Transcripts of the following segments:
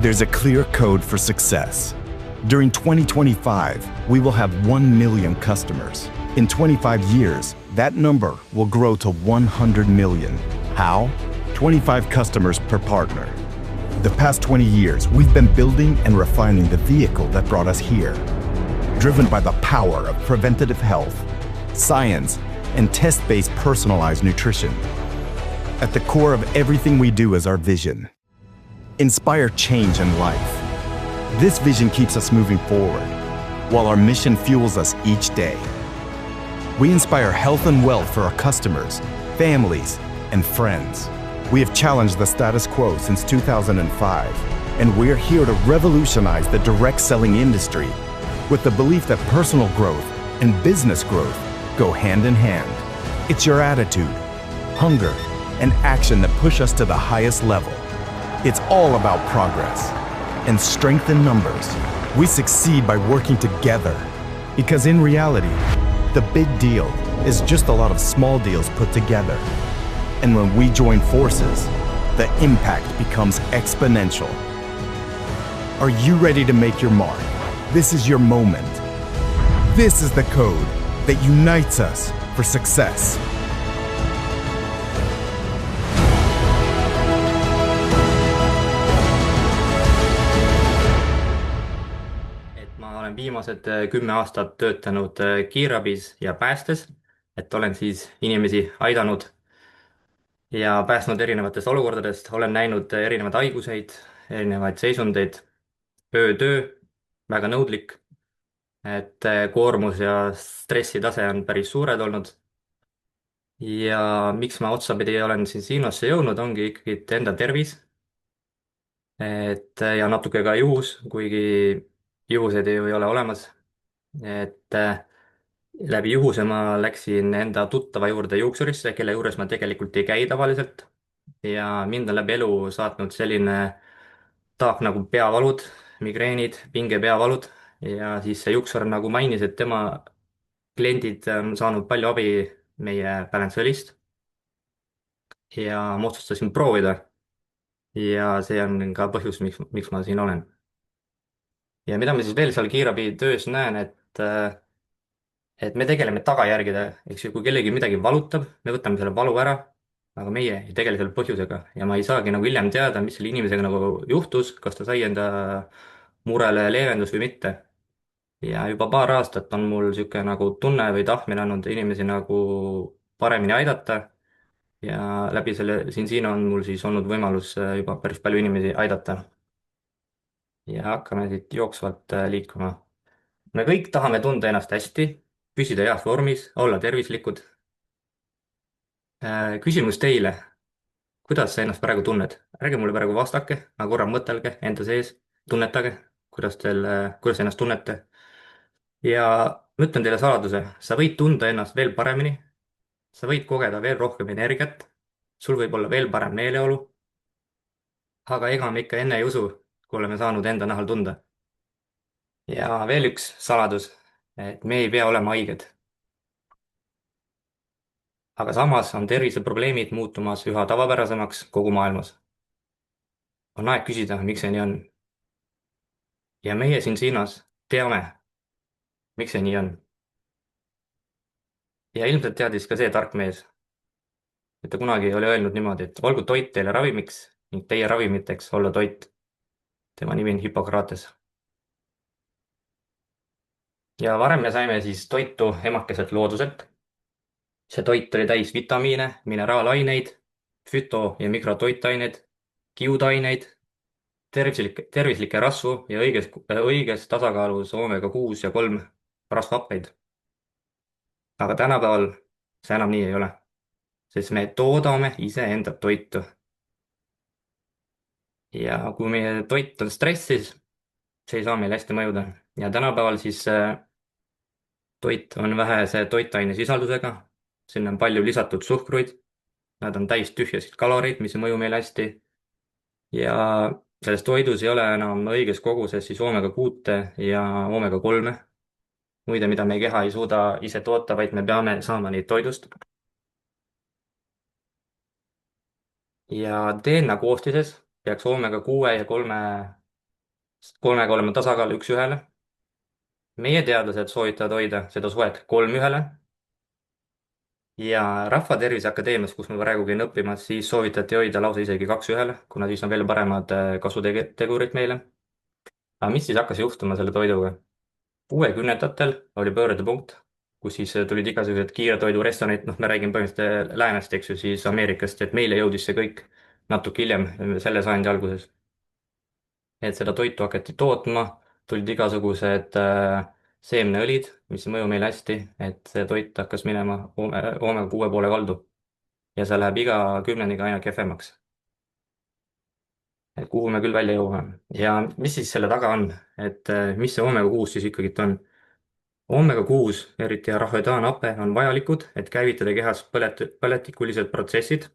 There's a clear code for success. During 2025, we will have 1 million customers. In 25 years, that number will grow to 100 million. How? 25 customers per partner. The past 20 years, we've been building and refining the vehicle that brought us here. Driven by the power of preventative health, science, and test-based personalized nutrition. At the core of everything we do is our vision. Inspire change in life. This vision keeps us moving forward, while our mission fuels us each day. We inspire health and wealth for our customers, families, and friends. We have challenged the status quo since 2005, and we're here to revolutionize the direct selling industry with the belief that personal growth and business growth go hand in hand. It's your attitude, hunger, and action that push us to the highest level. It's all about progress and strength in numbers. We succeed by working together because in reality, the big deal is just a lot of small deals put together. And when we join forces, the impact becomes exponential. Are you ready to make your mark? This is your moment. This is the code that unites us for success. Ma olen viimased 10 aastat töötanud kiirabis ja päästes, et olen siis inimesi aidanud ja päästnud erinevatest olukordadest, olen näinud erinevaid haiguseid, erinevaid seisundeid, öötöö, väga nõudlik, et koormus ja stressitase on päris suured olnud. Ja miks ma otsapidi olen siin Siinosse jõudnud, ongi ikkagi enda tervis. Ja natuke ka juhus, kuigi juhused ju ei ole olemas. Läbi juhuse ma läksin enda tuttava juurde juuksurisse, kelle juures ma tegelikult ei käi tavaliselt. Ja mind on läbi elu saatnud selline taak nagu peavalud, migreenid, pingepeavalud. Ja siis see juuksur nagu mainis, et tema kliendid on saanud palju abi meie Balanceolist. Ja ma otsustasin proovida. Ja see on ka põhjus, miks ma siin olen. Ja mida ma siis veel seal kiirabi töös näen, et me tegeleme tagajärgede, eks ju, kui kellegi midagi valutab, me võtame selle valu ära, aga meie ei tegele selle põhjusega ja ma ei saagi nagu hiljem teada, mis selle inimesega nagu juhtus, kas ta sai enda murele leevendus või mitte. Ja juba paar aastat on mul sihuke nagu tunne või tahtmine olnud inimesi nagu paremini aidata ja läbi selle siin on mul siis olnud võimalus juba päris palju inimesi aidata. Ja hakkame siit jooksvalt liikuma. Me kõik tahame tunda ennast hästi, püsida heas vormis, olla tervislikud. Küsimus teile, kuidas sa ennast praegu tunned? Ärge mulle praegu vastake, aga korra mõtelge enda sees, tunnetage, kuidas ennast tunnete. Ja ma ütlen teile saladuse, sa võid tunda ennast veel paremini, sa võid kogeda veel rohkem energiat, sul võib olla veel parem meeleolu, aga ega me ikka enne ei usu, kui oleme saanud enda nahal tunda. Ja veel üks saladus, et me ei pea olema haiged. Aga samas on terviseprobleemid muutumas üha tavapärasemaks kogu maailmas. On aeg küsida, miks see nii on. Ja meie siin Siinas teame, miks see nii on. Ja ilmselt teadis ka see tark mees, et ta kunagi oli öelnud niimoodi, et olgu toit teile ravimiks ning teie ravimiteks olla toit. Tema nimi on Hippokrates. Ja varem me saime siis toitu emakeselt looduselt. See toit oli täis vitamiine, mineraalaineid, füto- ja mikrotoitaineid, kiudaineid, tervislikke rasvu ja õiges tasakaalus omega-6 ja 3 rasvhappeid. Aga tänapäeval see enam nii ei ole, sest me toodame iseenda toitu. Ja kui meie toit on stressis, see ei saa meil hästi mõjuda. Ja tänapäeval siis toit on vähese toitaine sisaldusega, sinna on palju lisatud suhkruid, nad on täis tühjasid kaloreid, mis ei mõju meile hästi. Ja selles toidus ei ole enam õiges koguses siis omega-6 ja omega-3. Muide, mida meie keha ei suuda ise toota, vaid me peame saama neid toidust. Ja DNA koostises peaks omega-6 ja 3 kolmega oleme tasakaal 1 1. meie teadlased soovitavad hoida seda suhet 3 1. ja Rahvatervise Akadeemias, kus ma praegu käin õppimas, siis soovitati hoida lausa isegi 2 1, kuna siis on veel paremad kasutegurid meile. aga mis siis hakkas juhtuma selle toiduga? 60-ndatel oli pöördepunkt, kus siis tulid igasugused kiirtoidurestoranid, noh, me räägime põhimõtteliselt läänest, eks ju, siis Ameerikast, et meile jõudis see kõik natuke hiljem, selle sajandi alguses. et seda toitu hakati tootma, tulid igasugused seemneõlid, mis ei mõju meile hästi, et see toit hakkas minema oomega 6 poole kaldu. ja see läheb iga kümnendiga aina kehvemaks. et kuhu me küll välja jõuame. ja mis siis selle taga on, et mis see oomega 6 siis ikkagi on? Oomega 6, eriti arahüdaanhape, on vajalikud, et käivitada kehas põletikulised protsessid,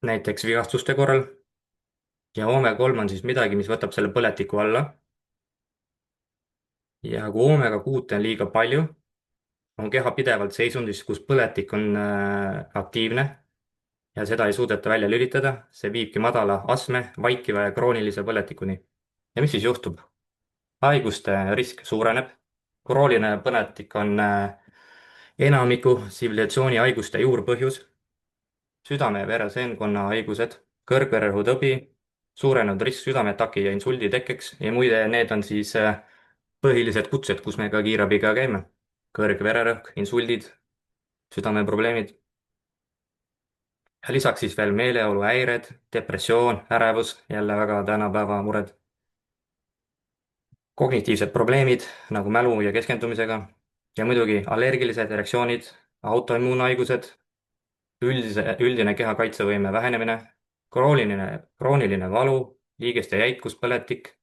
näiteks vigastuste korral. ja oomega 3 on siis midagi, mis võtab selle põletiku alla. ja kui oomega 6 on liiga palju, on keha pidevalt seisundis, kus põletik on aktiivne ja seda ei suudeta välja lülitada, see viibki madala astme, vaikiva ja kroonilise põletikuni. ja mis siis juhtub? haiguste risk suureneb. krooniline põletik on enamiku tsivilisatsiooni haiguste juurpõhjus. südame- ja veresoonkonna haigused, kõrgvererõhutõbi, suurenenud risk südameataki ja insuldi tekkeks ja muide, need on siis põhilised kutsed, kus me ka kiirabiga käime. kõrge vererõhk, insuldid, südameprobleemid. ja lisaks siis veel meeleoluhäired, depressioon, ärevus, jälle väga tänapäeva mured. kognitiivsed probleemid nagu mälu ja keskendumisega ja muidugi allergilised reaktsioonid, autoimmuunhaigused, üldine keha kaitsevõime vähenemine, krooniline valu, liigeste jäikus, põletik.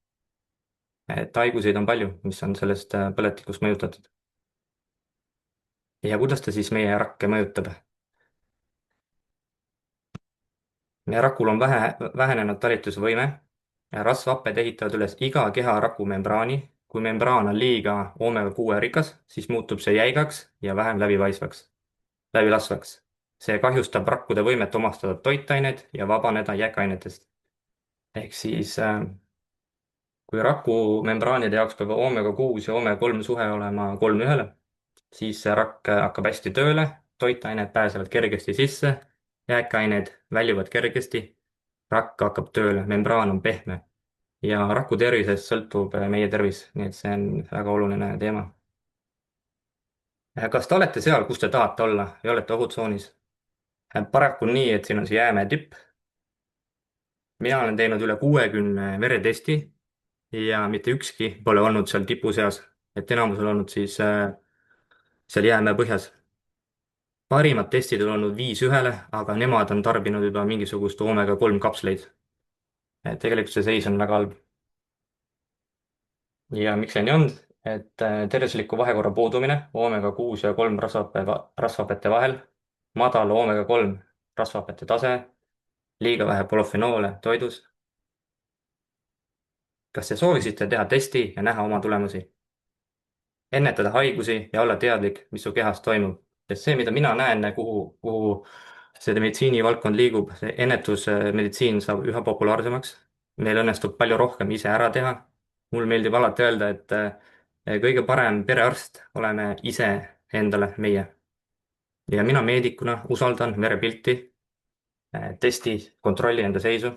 et haiguseid on palju, mis on sellest põletikust mõjutatud. ja kuidas ta siis meie rakke mõjutab? meie rakul on vähenenud talitusvõime ja rasvhapped ehitavad üles iga keha rakumembraani. kui membraan on liiga oomega 6 rikas, siis muutub see jäigaks ja vähem läbilaskvaks. see kahjustab rakkude võimet omastada toitaineid ja vabaneda jääkainetest. ehk siis kui rakumembraanide jaoks peab oomega 6 ja oomega 3 suhe olema 3 1, siis see rakk hakkab hästi tööle, toitained pääsevad kergesti sisse, jääkained väljuvad kergesti, rakk hakkab tööle, membraan on pehme ja raku tervisest sõltub meie tervis, nii et see on väga oluline teema. kas te olete seal, kus te tahate olla ja olete ohutsoonis? paraku on nii, et siin on see jäämäe tipp. mina olen teinud üle 60 veretesti ja mitte ükski pole olnud seal tipu seas, et enamus on olnud siis seal jäämäe põhjas. parimad testid on olnud 5 1, aga nemad on tarbinud juba mingisugust oomega 3 kapsleid. et tegelikult see seis on väga halb. ja miks see nii on? et tervisliku vahekorra puudumine oomega 6 ja 3 rasvhapete vahel, madal oomega 3 rasvhapete tase, liiga vähe polüfenoole toidus. kas te sooviksite teha testi ja näha oma tulemusi? ennetada haigusi ja olla teadlik, mis su kehas toimub. sest see, mida mina näen, kuhu see meditsiinivaldkond liigub, see ennetusmeditsiin saab üha populaarsemaks. meil õnnestub palju rohkem ise ära teha. mul meeldib alati öelda, et kõige parem perearst oleme ise endale meie. ja mina meedikuna usaldan verepilti, testi, kontrolli enda seisu.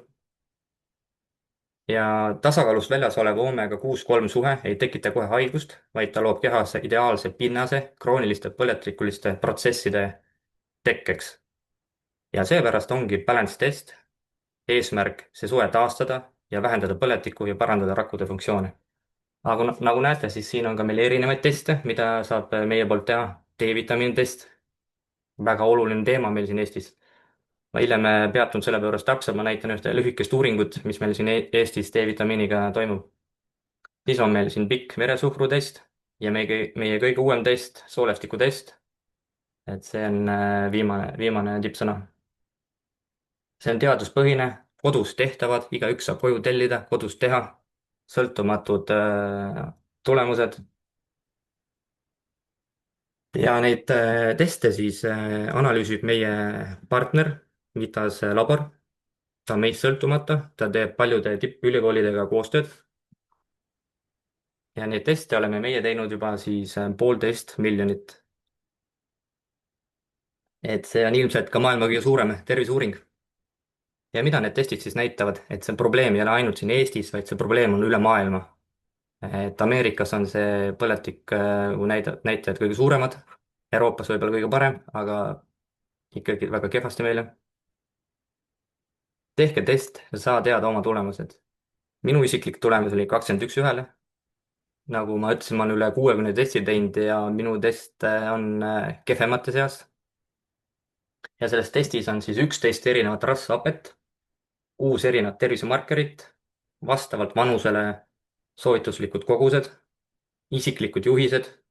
ja tasakaalust väljas olev oomega 6 3 suhe ei tekita kohe haigust, vaid ta loob kehasse ideaalse pinnase krooniliste põletikuliste protsesside tekkeks. ja seepärast ongi balance test eesmärk see suhe taastada ja vähendada põletikku ja parandada rakkude funktsioone. aga nagu näete, siis siin on ka meil erinevaid teste, mida saab meie poolt teha. D-vitamiini test, väga oluline teema meil siin Eestis. ma hiljem peatun selle juures täpselt, ma näitan ühte lühikest uuringut, mis meil siin Eestis D-vitamiiniga toimub. siis on meil siin pikk veresuhkrutest ja meie kõige uuem test, soolestikutest. et see on viimane tippsõna. see on teaduspõhine, kodus tehtavad, igaüks saab koju tellida, kodus teha, sõltumatud tulemused. ja neid teste siis analüüsib meie partner, Vitas labor. ta on meist sõltumata, ta teeb paljude tippülikoolidega koostööd ja neid teste oleme meie teinud juba siis 1,5 miljonit. et see on ilmselt ka maailma kõige suurem terviseuuring. ja mida need testid siis näitavad, et see probleem ei ole ainult siin Eestis, vaid see probleem on üle maailma. et Ameerikas on see põletiku näitajad kõige suuremad, Euroopas võib-olla kõige parem, aga ikkagi väga kehvasti meile. tehke test ja saa teada oma tulemused. minu isiklik tulemus oli 21 1. nagu ma ütlesin, ma olen üle 60 testi teinud ja minu test on kehvemate seas. ja selles testis on siis 11 erinevat rasvhapet, 6 erinevat tervisemarkerit, vastavalt vanusele soovituslikud kogused, isiklikud juhised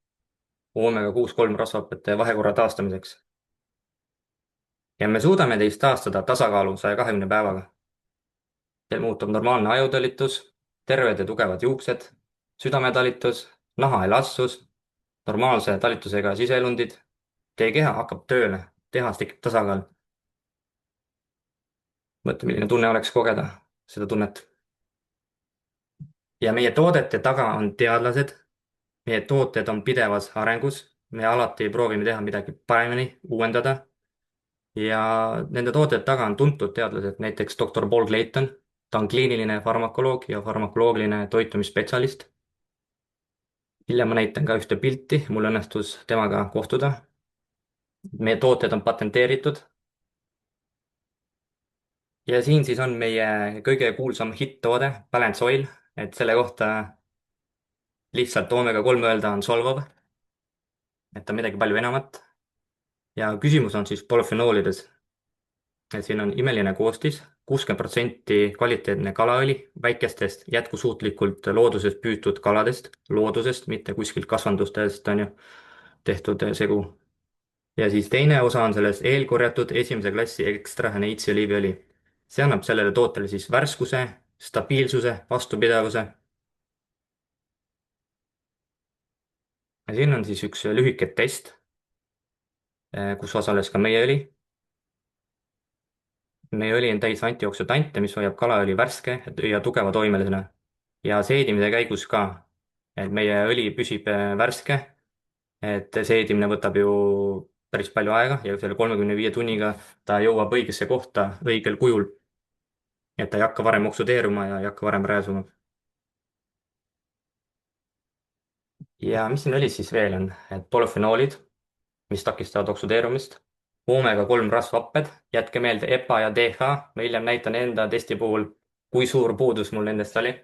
oomega-6,3 rasvhapete vahekorra taastamiseks. ja me suudame teist taastada tasakaalu 120 päevaga. Teil muutub normaalne ajutalitus, terved ja tugevad juuksed, südametalitus, naha elastsus, normaalse talitusega siseelundid. Teie keha hakkab tööle, kehas tekib tasakaal. mõtle, milline tunne oleks kogeda seda tunnet. ja meie toodete taga on teadlased. meie tooted on pidevas arengus, me alati proovime teha midagi paremini, uuendada. ja nende toodete taga on tuntud teadlased, näiteks doktor Paul Clayton. ta on kliiniline farmakoloog ja farmakoloogiline toitumisspetsialist. hiljem ma näitan ka ühte pilti, mul õnnestus temaga kohtuda. meie tooted on patenteeritud. ja siin siis on meie kõige kuulsam hitt-toode, Balance Oil, et selle kohta lihtsalt oomega-3 öelda on solvav. et on midagi palju enamat. ja küsimus on siis polüfenoolides. et siin on imeline koostis, 60% kvaliteetne kalaõli väikestest jätkusuutlikult loodusest püütud kaladest, loodusest, mitte kuskilt kasvandustest on ju tehtud segu. ja siis teine osa on selles eelkorjatud esimese klassi ekstra Heinzi oliiviõli. see annab sellele tootele siis värskuse, stabiilsuse, vastupidavuse. ja siin on siis üks lühike test, kus osales ka meie õli. meie õli on täis antioksüdante, mis hoiab kalaõli värske ja tugeva toimelisena. ja seedimise käigus ka, et meie õli püsib värske. et seedimine võtab ju päris palju aega ja selle 35 tunniga ta jõuab õigesse kohta õigel kujul. et ta ei hakka varem oksudeeruma ja ei hakka varem rääsuma. ja mis siin õlis siis veel on, et polüfenoolid, mis takistavad oksudeerumist, oomega-3 rasvhapped, jätke meelde EPA ja DHA, ma hiljem näitan enda testi puhul, kui suur puudus mul nendest oli.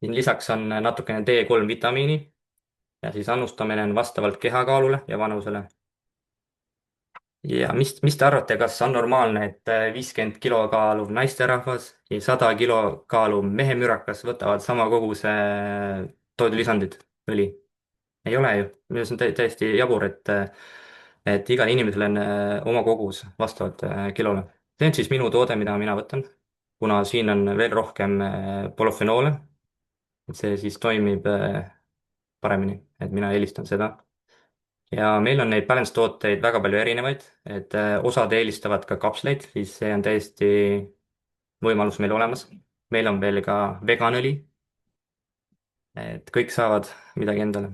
siin lisaks on natukene D3 vitamiini ja siis annustamine on vastavalt kehakaalule ja vanusele. ja mis te arvate, kas on normaalne, et 50 kilo kaaluv naisterahvas ja 100 kilo kaaluv mehemürakas võtavad sama koguse toidulisandit, õli? ei ole ju, minu arust on täiesti jabur, et igal inimesel on oma kogus vastavalt kilole. see on siis minu toode, mida mina võtan, kuna siin on veel rohkem polüfenoole, et see siis toimib paremini, et mina eelistan seda. ja meil on neid balance tooteid väga palju erinevaid, et osad eelistavad ka kapsleid, siis see on täiesti võimalus meil olemas. meil on veel ka veganõli, et kõik saavad midagi endale.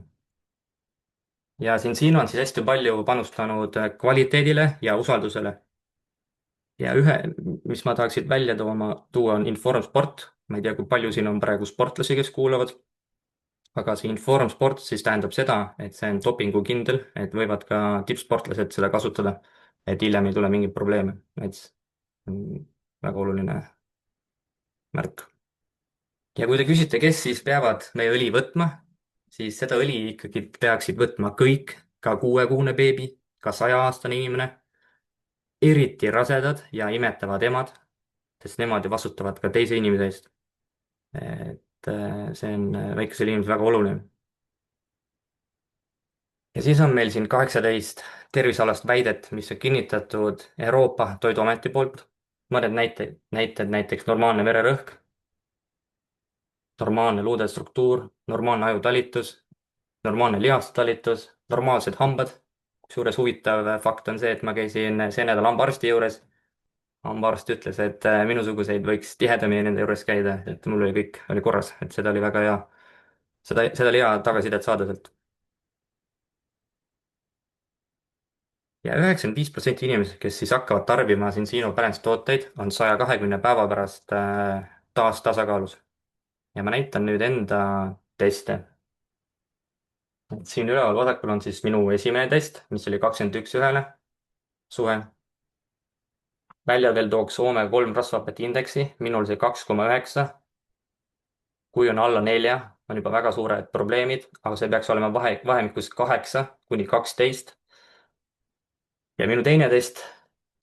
ja siin on siis hästi palju panustanud kvaliteedile ja usaldusele. ja mis ma tahaksin välja tuua, on Inform Sport. ma ei tea, kui palju siin on praegu sportlasi, kes kuulavad. aga see Inform Sport siis tähendab seda, et see on dopingukindel, et võivad ka tippsportlased seda kasutada, et hiljem ei tule mingeid probleeme, et see on väga oluline märk. ja kui te küsite, kes siis peavad meie õli võtma, siis seda õli ikkagi peaksid võtma kõik, ka 6-kuune beebi, ka 100-aastane inimene, eriti rasedad ja imetavad emad, sest nemad ju vastutavad ka teise inimese eest. et see on väikesel inimesel väga oluline. ja siis on meil siin 18 tervisealast väidet, mis on kinnitatud Euroopa Toiduameti poolt. mõned näited näiteks normaalne vererõhk, normaalne luude struktuur, normaalne ajutalitus, normaalne lihastalitus, normaalsed hambad. kusjuures huvitav fakt on see, et ma käisin see nädal hambaarsti juures. hambaarst ütles, et minusuguseid võiks tihedamini nende juures käida, et mul oli kõik oli korras, et seda oli väga hea seda oli hea tagasisidet saada sealt. Ja 95% inimesed, kes siis hakkavad tarbima siin Sino Balance tooteid, on 120 päeva pärast taas tasakaalus. ja ma näitan nüüd enda teste. et siin üleval vasakul on siis minu esimene test, mis oli 21 suve. välja veel tooks oomega 3 rasvhapete indeksi, minul see 2,9. kui on alla 4, on juba väga suured probleemid, aga see peaks olema vahemikus 8 kuni 12. ja minu teine test,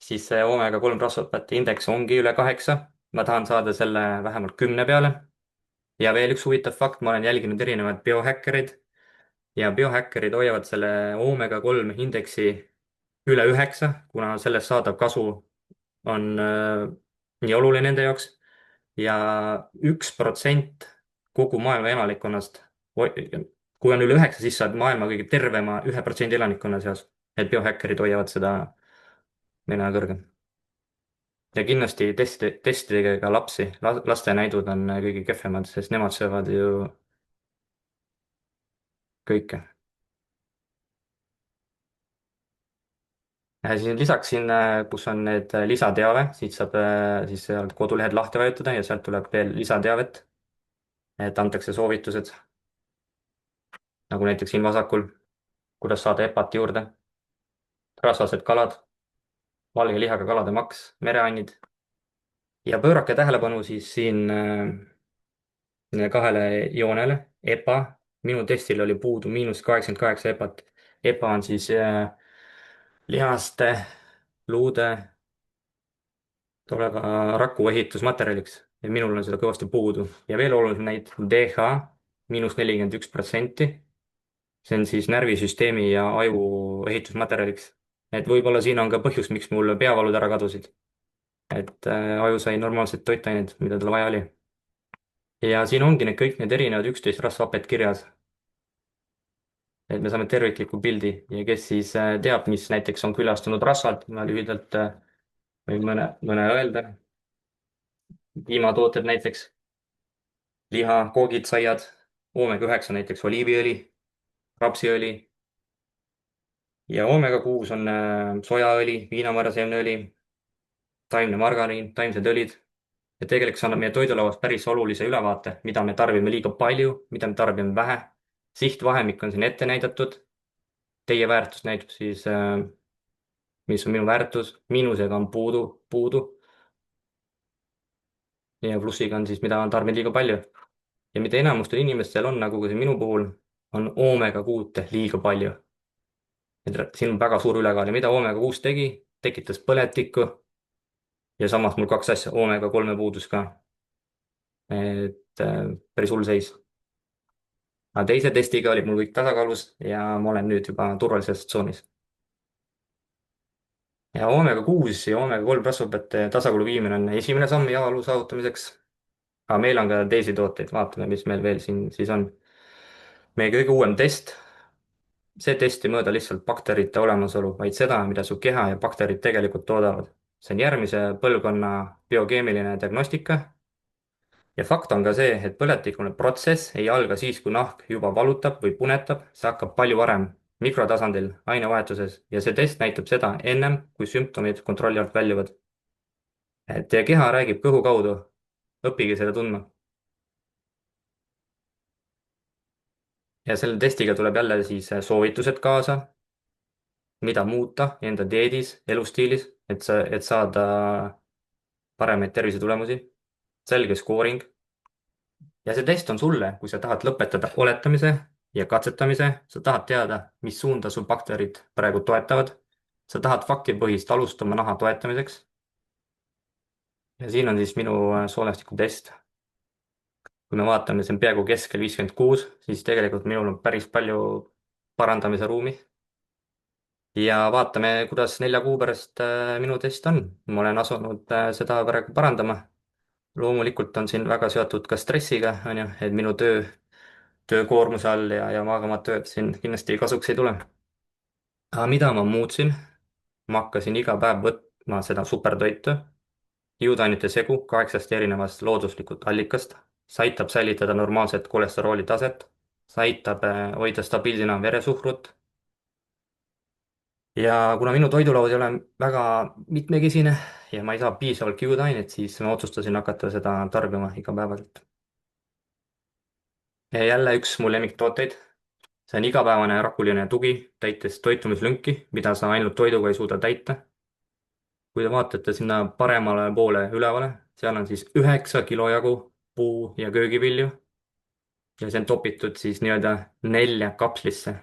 siis see oomega 3 rasvhapete indeks ongi üle 8. ma tahan saada selle vähemalt 10 peale. ja veel üks huvitav fakt, ma olen jälginud erinevaid biohäkkereid ja biohäkkerid hoiavad selle oomega 3 indeksi üle 9, kuna sellest saadav kasu on nii oluline nende jaoks. ja 1% kogu maailma elanikkonnast, kui on üle 9, siis sa oled maailma kõige tervema 1% elanikkonna seas. et biohäkkerid hoiavad seda mena kõrgem. ja kindlasti testidega ka lapsi, laste näidud on kõige kehvemad, sest nemad söövad ju kõike. Siis lisaks siin, kus on need lisateave, siit saab siis sealt kodulehed lahti vajutada ja sealt tuleb veel lisateavet. et antakse soovitused, nagu näiteks siin vasakul, kuidas saada EPA-t juurde, rasvased kalad, valge lihaga kalade maks, mereannid. ja pöörake tähelepanu siis siin kahele joonele, EPA. minu testil oli puudu -88 EPA-t. EPA on siis lihaste, luude tuleva raku ehitusmaterjaliks ja minul on seda kõvasti puudu. ja veel olulisem näit, DH -41%. see on siis närvisüsteemi ja aju ehitusmaterjaliks. et võib-olla siin on ka põhjus, miks mul peavalud ära kadusid. et aju sai normaalseid toitained, mida tal vaja oli. ja siin ongi kõik need erinevad 11 rasvhapet kirjas. et me saame tervikliku pildi ja kes siis teab, mis näiteks on külastanud rasvalt, ma lühidalt võin mõne öelda. piimatooted näiteks, liha, koogid, saiad, oomega 9 näiteks oliiviõli, rapsiõli. ja oomega 6 on sojaõli, viinamarjaseemneõli, taimne margariin, taimsed õlid. ja tegelikult see annab meie toidulauast päris olulise ülevaate, mida me tarbime liiga palju, mida me tarbime vähe. sihtvahemik on siin ette näidatud. Teie väärtus näitab siis, mis on minu väärtus, miinusega on puudu. ja plussiga on siis, mida on tarbinud liiga palju. ja mida enamustel inimestel on, nagu ka siin minu puhul, on oomega 6 liiga palju. et siin on väga suur ülekaal ja mida oomega 6 tegi, tekitas põletikku. ja samas mul 2 asja, oomega 3 puudus ka. et päris hull seis. aga teise testiga oli mul kõik tasakaalus ja ma olen nüüd juba turvalises tsoonis. ja oomega 6 ja oomega 3 rasvhapete tasakaalu viimine on esimene samm heaolu saavutamiseks. aga meil on ka teisi tooteid, vaatame, mis meil veel siin siis on. meie kõige uuem test, see test ei mõõda lihtsalt bakterite olemasolu, vaid seda, mida su keha ja bakterid tegelikult toodavad. see on järgmise põlvkonna biokeemiline diagnostika. ja fakt on ka see, et põletikune protsess ei alga siis, kui nahk juba valutab või punetab, see hakkab palju varem, mikrotasandil, ainevahetuses ja see test näitab seda ennem, kui sümptomid kontrolli alt väljuvad. et teie keha räägib kõhu kaudu, õppige seda tundma. ja selle testiga tuleb jälle siis soovitused kaasa, mida muuta enda dieedis, elustiilis, et saada paremaid tervisetulemusi. selge skooring. ja see test on sulle, kui sa tahad lõpetada oletamise ja katsetamise, sa tahad teada, mis suunda su bakterid praegu toetavad. sa tahad faktipõhist alust oma naha toetamiseks. ja siin on siis minu soolestikutest. kui me vaatame, see on peaaegu keskel 56, siis tegelikult minul on päris palju parandamise ruumi. ja vaatame, kuidas 4 kuu pärast minu test on. ma olen asunud seda praegu parandama. loomulikult on siin väga seotud ka stressiga, on ju, et minu töökoormuse all ja magamata ööd siin kindlasti kasuks ei tule. aga mida ma muutsin? ma hakkasin iga päev võtma seda supertoitu, kiudainete segu 8 erinevast looduslikust allikast. see aitab säilitada normaalset kolesterooli taset. see aitab hoida stabiilsena veresuhkrut ja kuna minu toidulaud ei ole väga mitmekesine ja ma ei saa piisavalt kiudainet, siis ma otsustasin hakata seda tarbima igapäevaselt. ja jälle üks mu lemmiktooteid, see on igapäevane rakuline tugi, täites toitumislünki, mida sa ainult toiduga ei suuda täita. kui te vaatate sinna paremale poole ülevale, seal on siis 9 kilo jagu puu- ja köögivilju ja see on topitud siis nii-öelda 4 kapslisse.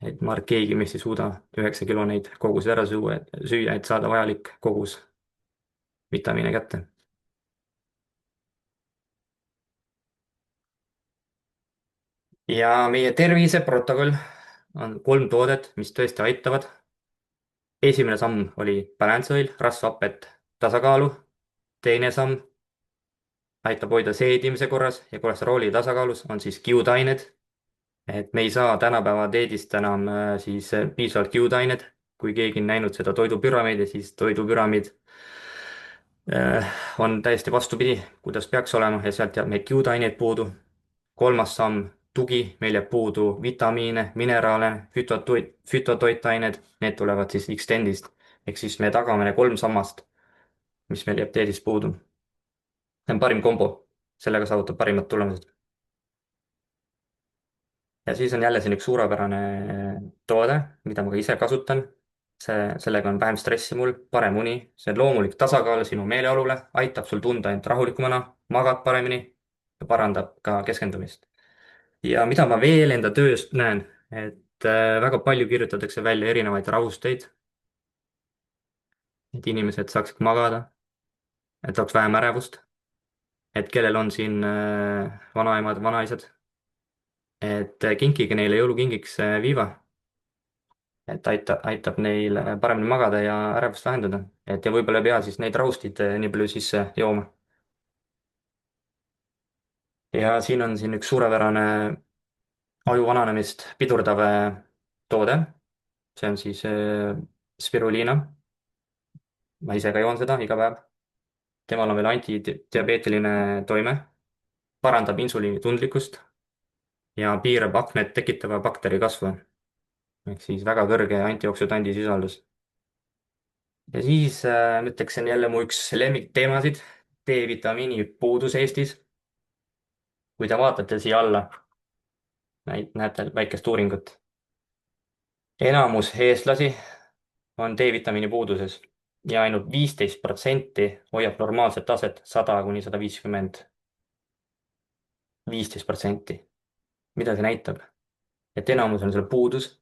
Et ma arvan, et keegi meist ei suuda 9 kilo neid koguseid ära süüa, et saada vajalik kogus vitamiine kätte. ja meie terviseprotokoll on 3 toodet, mis tõesti aitavad. esimene samm oli balanceõil, rasvhapet tasakaalu. teine samm aitab hoida seedimise korras ja kolesterooli tasakaalus, on siis kiudained. et me ei saa tänapäeva dieedist enam siis piisavalt kiudained. kui keegi on näinud seda toidupüramiidi, siis toidupüramiid on täiesti vastupidi, kuidas peaks olema ja sealt jääb meil kiudaineid puudu. kolmas samm, tugi, meil jääb puudu vitamiine, mineraale, fütotoitained, need tulevad siis Extendist. ehk siis me tagame need 3 sammast, mis meil jääb dieedist puudu. see on parim kombo, sellega saavutab parimad tulemused. ja siis on jälle siin üks suurepärane toode, mida ma ka ise kasutan. sellega on vähem stressi mul, parem uni, see on loomulik tasakaal sinu meeleolule, aitab sul tunda end rahulikumana, magad paremini ja parandab ka keskendumist. ja mida ma veel enda tööst näen, et väga palju kirjutatakse välja erinevaid rahusteid, et inimesed saaksid magada, et oleks vähem ärevust, et kellel on siin vanaemad, vanaisad, et kinkige neile jõulukingiks viiva, et aitab neil paremini magada ja ärevust vähendada. et ja võib-olla ei pea siis neid rahusteid nii palju sisse jooma. ja siin on siin üks suurepärane aju vananemist pidurdav toode. see on siis spiruliina. ma ise ka joon seda iga päev. temal on veel antidiabeetiline toime, parandab insuliinitundlikkust ja piirab aknet tekitava bakteri kasvu. ehk siis väga kõrge antioksüdandi sisaldus. ja siis ma ütleks, see on jälle mu üks lemmikteemasid, D-vitamiini puudus Eestis. kui te vaatate siia alla, näete väikest uuringut. enamus eestlasi on D-vitamiini puuduses ja ainult 15% hoiab normaalset taset 100–150. 15%. mida see näitab? et enamus on seal puudus.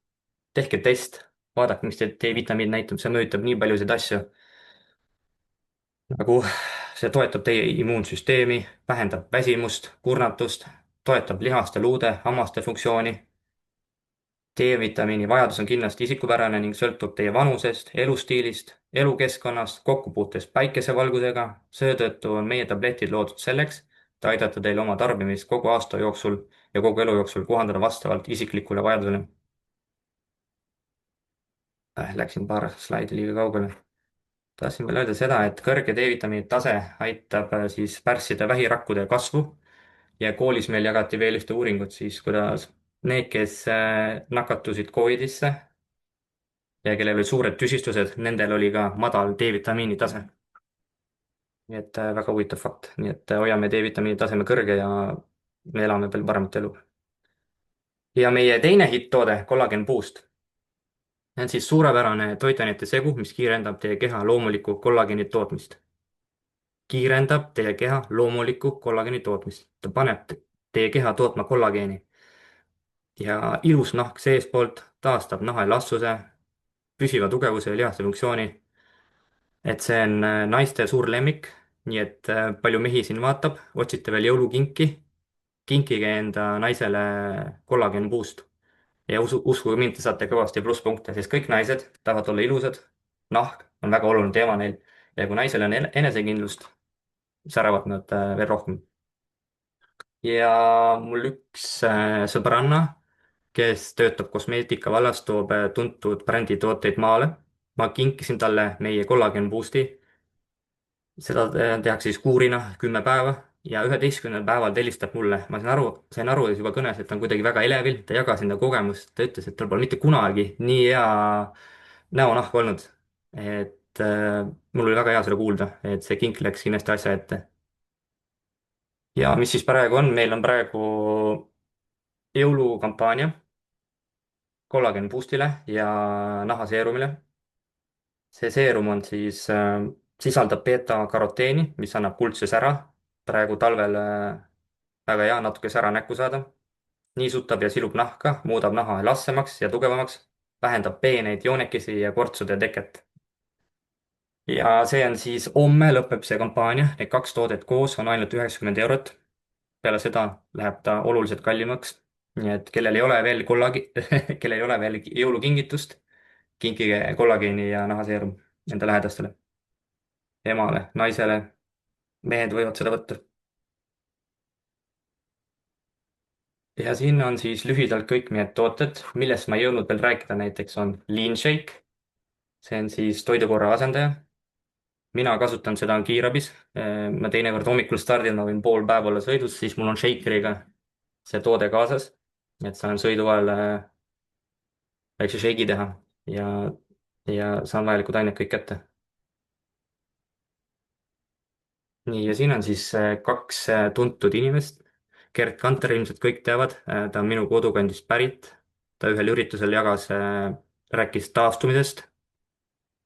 tehke test, vaadake, mis D-vitamiin näitab, see mõjutab nii paljusid asju. nagu see toetab teie immuunsüsteemi, vähendab väsimust, kurnatust, toetab lihaste, luude, hammaste funktsiooni. D-vitamiini vajadus on kindlasti isikupärane ning sõltub teie vanusest, elustiilist, elukeskkonnast, kokkupuutest päikesevalgusega. seetõttu on meie tabletid loodud selleks, et aidata teil oma tarbimist kogu aasta jooksul ja kogu elu jooksul kohandada vastavalt isiklikule vajadusele. Läksin paar slaidi liiga kaugele. tahtsin veel öelda seda, et kõrge D-vitamiini tase aitab siis pärssida vähirakkude kasvu ja koolis meil jagati veel ühte uuringut siis, kuidas need, kes nakatusid Covidisse ja kellel olid suured tüsistused, nendel oli ka madal D-vitamiini tase. nii et väga huvitav fakt, nii et hoiame D-vitamiini taseme kõrge ja me elame veel paremat elu. ja meie teine hitt-toode, Collagen Boost. See on siis suurepärane toitainete segu, mis kiirendab teie keha loomulikku kollageeni tootmist. kiirendab teie keha loomulikku kollageeni tootmist. ta paneb teie keha tootma kollageeni. ja ilus nahk seestpoolt taastab naha elastsuse, püsiva tugevuse ja lihaste funktsiooni. et see on naiste suur lemmik, nii et palju mehi siin vaatab, otsite veel jõulukinki, kinkige enda naisele Collagen Boost. ja uskuge mind, te saate kõvasti plusspunkte, sest kõik naised tahavad olla ilusad. nahk on väga oluline teema neil ja kui naisel on enesekindlust, säravad nad veel rohkem. ja mul üks sõbranna, kes töötab kosmeetika vallas, toob tuntud bränditooteid maale. ma kinkisin talle meie Collagen Boosti. seda tehakse siis kuurina 10 päeva ja 11. päeval ta helistab mulle. Ma sain aru juba kõnes, et ta on kuidagi väga elevil, ta jagas enda kogemust, ta ütles, et tal pole mitte kunagi nii hea näonahk olnud. Et mul oli väga hea seda kuulda, et see kink läks kindlasti asja ette. ja mis siis praegu on, meil on praegu jõulukampaania kollagen boostile ja nahaseerumile. See seerum on siis, sisaldab beeta-karoteeni, mis annab kuldse sära. praegu talvel väga hea natuke sära näkku saada. niisutab ja silub nahka, muudab naha elassemaks ja tugevamaks, vähendab peeneid joonekesi ja kortsude teket. ja see on siis, homme lõpeb see kampaania, need kaks toodet koos on ainult 90 eurot. peale seda läheb ta oluliselt kallimaks. nii et kellel ei ole veel kellel ei ole veel jõulukingitust, kinkige kollageeni ja nahaseerum enda lähedastele, emale, naisele, mehed võivad seda võtta. ja siin on siis lühidalt kõik meie tooted, millest ma ei jõudnud veel rääkida, näiteks on Lean Shake, see on siis toidukorra asendaja. mina kasutan seda kiirabis. ma teinekord hommikul stardin, ma võin pool päeva olla sõidus, siis mul on Shakeriga see toode kaasas, et saan sõidu ajal väikse shake'i teha ja, ja saan vajalikud ained kõik kätte. nii, ja siin on siis kaks tuntud inimest. Gerd Kanter ilmselt kõik teavad, ta on minu kodukandist pärit. ta ühel üritusel rääkis taastumisest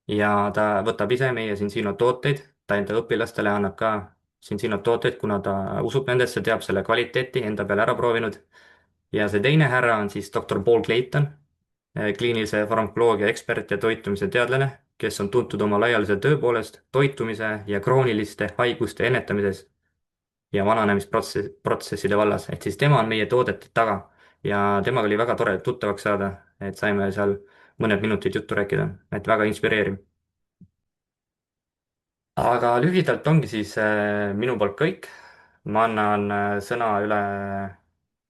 ja ta võtab ise meie Cincino tooteid. ta enda õpilastele annab ka Cincino tooteid, kuna ta usub nendesse, teab selle kvaliteeti, enda peale ära proovinud. ja see teine härra on siis doktor Paul Clayton, kliinilise farmakoloogia ekspert ja toitumise teadlane, kes on tuntud oma laialise töö poolest toitumise ja krooniliste haiguste ennetamises ja vananemisprotsesside vallas. ehk siis tema on meie toodete taga ja temaga oli väga tore tuttavaks saada, et saime seal mõned minutid juttu rääkida, et väga inspireeriv. aga lühidalt ongi siis minu poolt kõik. ma annan sõna üle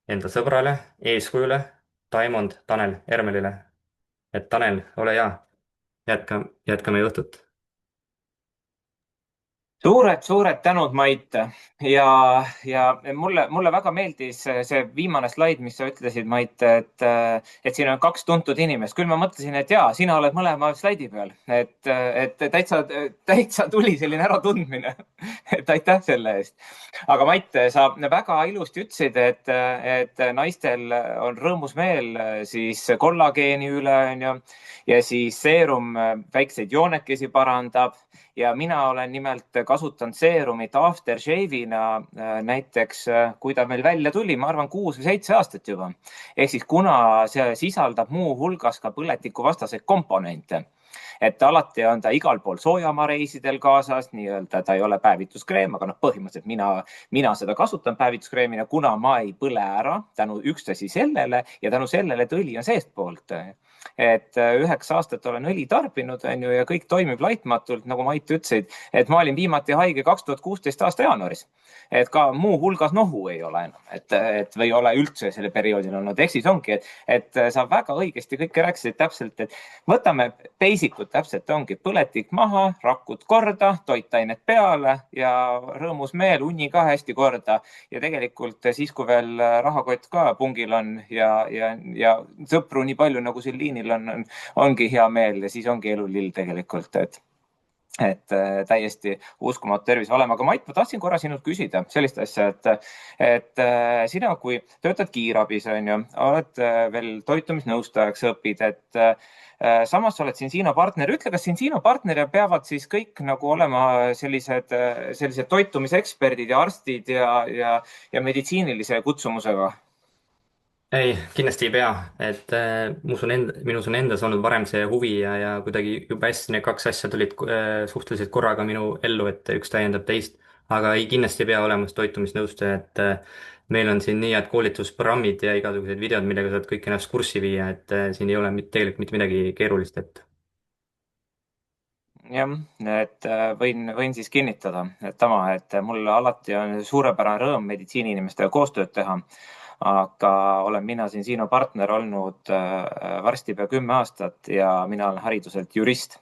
enda sõbrale, eeskujule, Taimond Tanel Ermelile. et Tanel, ole hea, jätka meie õhtut. Suured tänud, Mait. Ja mulle väga meeldis see viimane slaid, mis sa ütlesid, Mait, et siin on kaks tuntud inimest. Küll ma mõtlesin, et jaa, sina oled mõlema slaidi peal. Et täitsa tuli selline äratundmine. Et aitäh selle eest. Aga Mait, sa väga ilusti ütlesid, et naistel on rõõmus meel siis kollageeni üle, on ju, ja siis seerum väikseid joonekesi parandab. Ja mina olen nimelt kasutanud seerumit aftershave'ina näiteks, kui ta meil välja tuli, ma arvan 6 või 7 aastat juba. Ehk siis kuna see sisaldab muu hulgas ka põletikuvastaseid komponente, et alati on ta igal pool soojamaa reisidel kaasas, nii-öelda ta ei ole päevituskreem, aga põhimõtteliselt mina seda kasutan päevituskreemina, kuna ma ei põle ära tänu üksteise sellele ja tänu sellele, et õli on seestpoolt. Et 9 aastat olen õli tarbinud, on ju, ja kõik toimib laitmatult, nagu Mait ütlesid, et ma olin viimati haige 2016 aasta jaanuaris. Et ka muu hulgas nohu ei ole enam, et või ei ole üldse selle perioodil olnud. Ehk siis ongi, et sa väga õigesti kõike rääkisid täpselt, et võtame basicut täpselt, ongi põletik maha, rakud korda, toitained peale ja rõõmus meel, uni ka hästi korda. Ja tegelikult siis, kui veel rahakott ka pungil on ja sõpru nii palju, nagu siin liinil ongi hea meel ja siis ongi elu lill tegelikult, et täiesti uskumatu tervis olema. Aga Mait, ma tahtsin korra sinult küsida sellist asja, et sina, kui töötad kiirabis, on ju, oled veel toitumisnõustajaks õpid, et samas oled Cincino partner. Ütle, kas Cincino partner peavad siis kõik nagu olema sellised toitumiseksperdid ja arstid ja meditsiinilise kutsumusega? ei, kindlasti ei pea, et minus on endas olnud varem see huvi ja kuidagi jube hästi need kaks asja tulid suhteliselt korraga minu ellu, et üks täiendab teist. aga ei, kindlasti ei pea olema toitumisnõustaja, et meil on siin nii head koolitusprogrammid ja igasugused videod, millega saad kõik ennast kurssi viia, et siin ei ole tegelikult mitte midagi keerulist, et. jah, et võin siis kinnitada, et mul alati on suurepärane rõõm meditsiiniinimestega koostööd teha. Aga olen mina Cincino partner olnud varsti pea 10 aastat ja mina olen hariduselt jurist,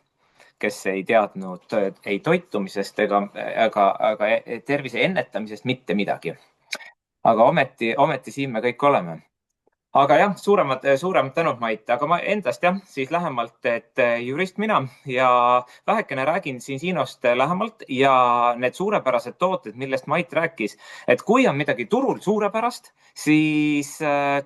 kes ei teadnud ei toitumisest ega tervise ennetamisest mitte midagi. Aga ometi siin me kõik oleme. Aga jah, suuremad tänud, Mait, aga ma endast jah, siis lähemalt, et jurist mina ja vähekene räägin siin Sinost lähemalt ja need suurepärased tooted, millest Mait rääkis, et kui on midagi turul suurepärast, siis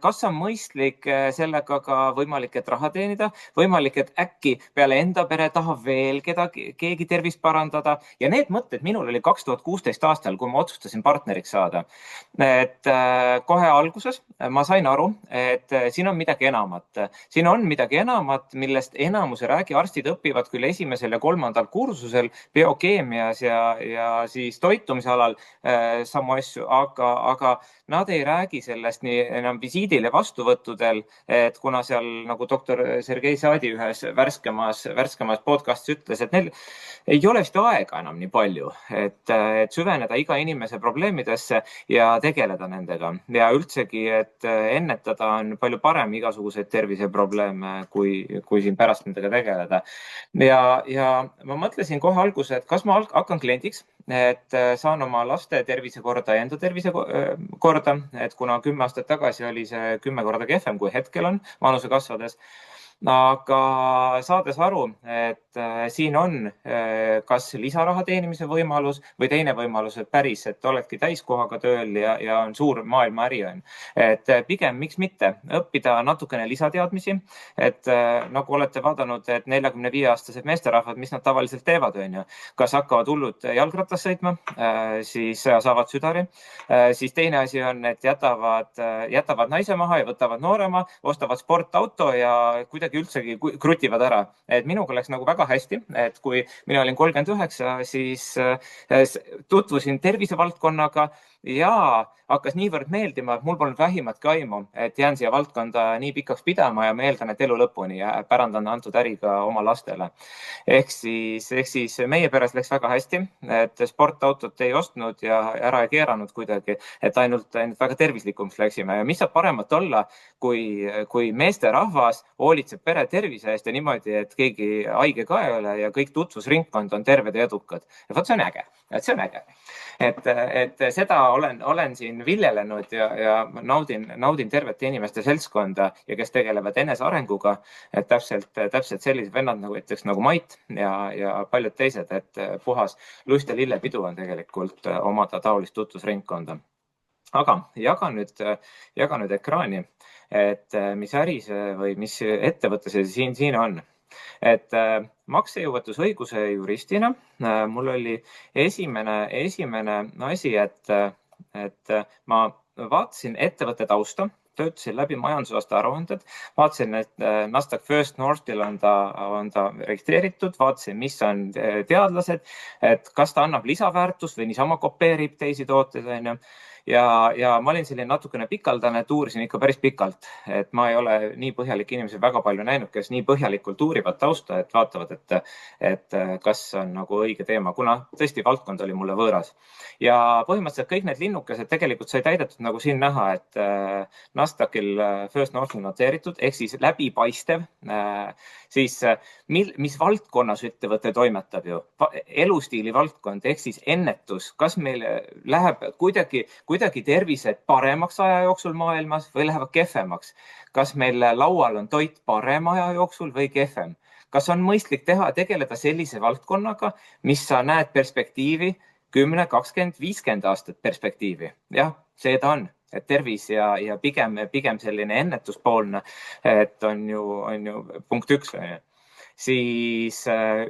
kas on mõistlik sellega ka võimalik, et raha teenida, võimalik, et äkki peale enda pere tahab veel keegi tervist parandada ja need mõtted minul oli 2016 aastal, kui ma otsustasin partneriks saada. Et kohe alguses ma sain aru, et siin on midagi enamat. Siin on midagi enamat, millest enamus ei räägi. Arstid õpivad küll 1. ja 3. kursusel biokeemias ja siis toitumise alal samu asju, aga nad ei räägi sellest nii enam visiidil ja vastuvõttudel, et kuna seal nagu doktor Sergei Saadi ühes värskemas podcastis ütles, et neil ei ole vist aega enam nii palju, et süveneda iga inimese probleemidesse ja tegeleda nendega ja üldsegi, et ennetada on palju parem igasuguseid terviseprobleeme, kui siin pärast nendega tegeleda. Ja ma mõtlesin kohe alguses, et kas ma hakkan kliendiks, et saan oma laste tervise korda ja enda tervise korda, et kuna 10 aastat tagasi oli see 10 korda kehvem, kui hetkel on vanuse kasvades. Aga saades aru, et siin on kas lisaraha teenimise võimalus või teine võimalus, et päris, et oledki täiskohaga tööl ja on suur maailma äri on. Et pigem miks mitte õppida natukene lisateadmisi, et nagu olete vaadanud, et 45-aastased meesterahvad, mis nad tavaliselt teevad, on ju, kas hakkavad hullud jalgrattas sõitma, siis saavad südari, siis teine asi on, et jätavad naise maha ja võtavad noorema, ostavad sportauto ja kuidagi üldsegi krutivad ära. Et minuga läks nagu väga hästi, et kui mina olin 39, siis tutvusin tervisevaldkonnaga ja hakkas niivõrd meeldima, et mul polnud vähimatki aimu, et jään siia valdkonda nii pikaks pidama ja ma eeldan, et elu lõpuni ja pärandan antud äri ka oma lastele. Ehk siis meie peres läks väga hästi, et sportautot ei ostnud ja ära ei keeranud kuidagi, et ainult väga tervislikuks läksime. Ja mis saab paremat olla, kui meesterahvas hoolitseb pere tervise eest ja niimoodi, et keegi haige ka ei ole ja kõik tutvusringkond on terved ja edukad. Ja võt, see on äge. See on äge. Et seda olen siin viljelenud ja naudin tervete inimeste seltskonda ja kes tegelevad enesearenguga, et täpselt sellised vennad nagu Mait ja paljud teised, et puhas lust ja lillepidu on tegelikult omada taolist tutvusringkonda. Aga jagan nüüd ekraani, et mis äri see või mis ettevõte see siin on. Et maksejõuetusõiguse juristina mul oli esimene asi, et ma vaatasin ettevõtte tausta, töötasin läbi majandusaasta aruanded, vaatasin, et Nasdaq First Northil on ta registreeritud, vaatasin, mis on teadlased, et kas ta annab lisaväärtust või niisama kopeerib teisi tooteid, on ju. Ja ma olin selline natukene pikaldane, et uurisin ikka päris pikalt, et ma ei ole nii põhjalik inimesi väga palju näinud, kes nii põhjalikult uurivad tausta, et vaatavad, et kas on nagu õige teema, kuna tõesti valdkond oli mulle võõras. Ja põhimõtteliselt kõik need linnukesed tegelikult sai täidetud nagu siin näha, et Nasdaqil First Northil noteeritud, ehk siis läbipaistev, siis mis valdkonnas ettevõte toimetab ju, elustiili valdkond, ehk siis ennetus, kas meil läheb kuidagi tervised paremaks aja jooksul maailmas või lähevad kehvemaks? Kas meil laual on toit parema aja jooksul või kehvem? Kas on mõistlik tegeleda sellise valdkonnaga, mis sa näed perspektiivi 10, 20, 50 aastat perspektiivi? Jah, see ta on, et tervis ja pigem selline ennetuspoolne, et on ju punkt 1. Siis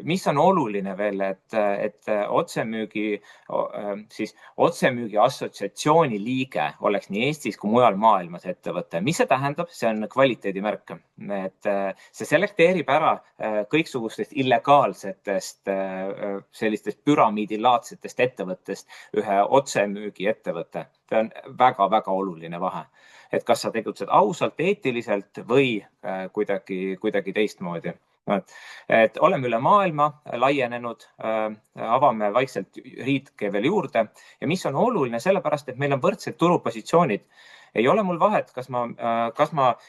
mis on oluline veel, et otsemüügi assotsiatsiooni liige oleks nii Eestis kui mujal maailmas ettevõte. Mis see tähendab? See on kvaliteedimärk. Et see selekteerib ära kõiksugustest illegaalsetest sellistest püramiidilaadsetest ettevõttest ühe otsemüügi ettevõte. See on väga-väga oluline vahe. Et kas sa tegutsed ausalt, eetiliselt või kuidagi teistmoodi. Et oleme üle maailma laienenud, avame vaikselt riike veel juurde ja mis on oluline sellepärast, et meil on võrdsed turupositsioonid. Ei ole mul vahet, kas ma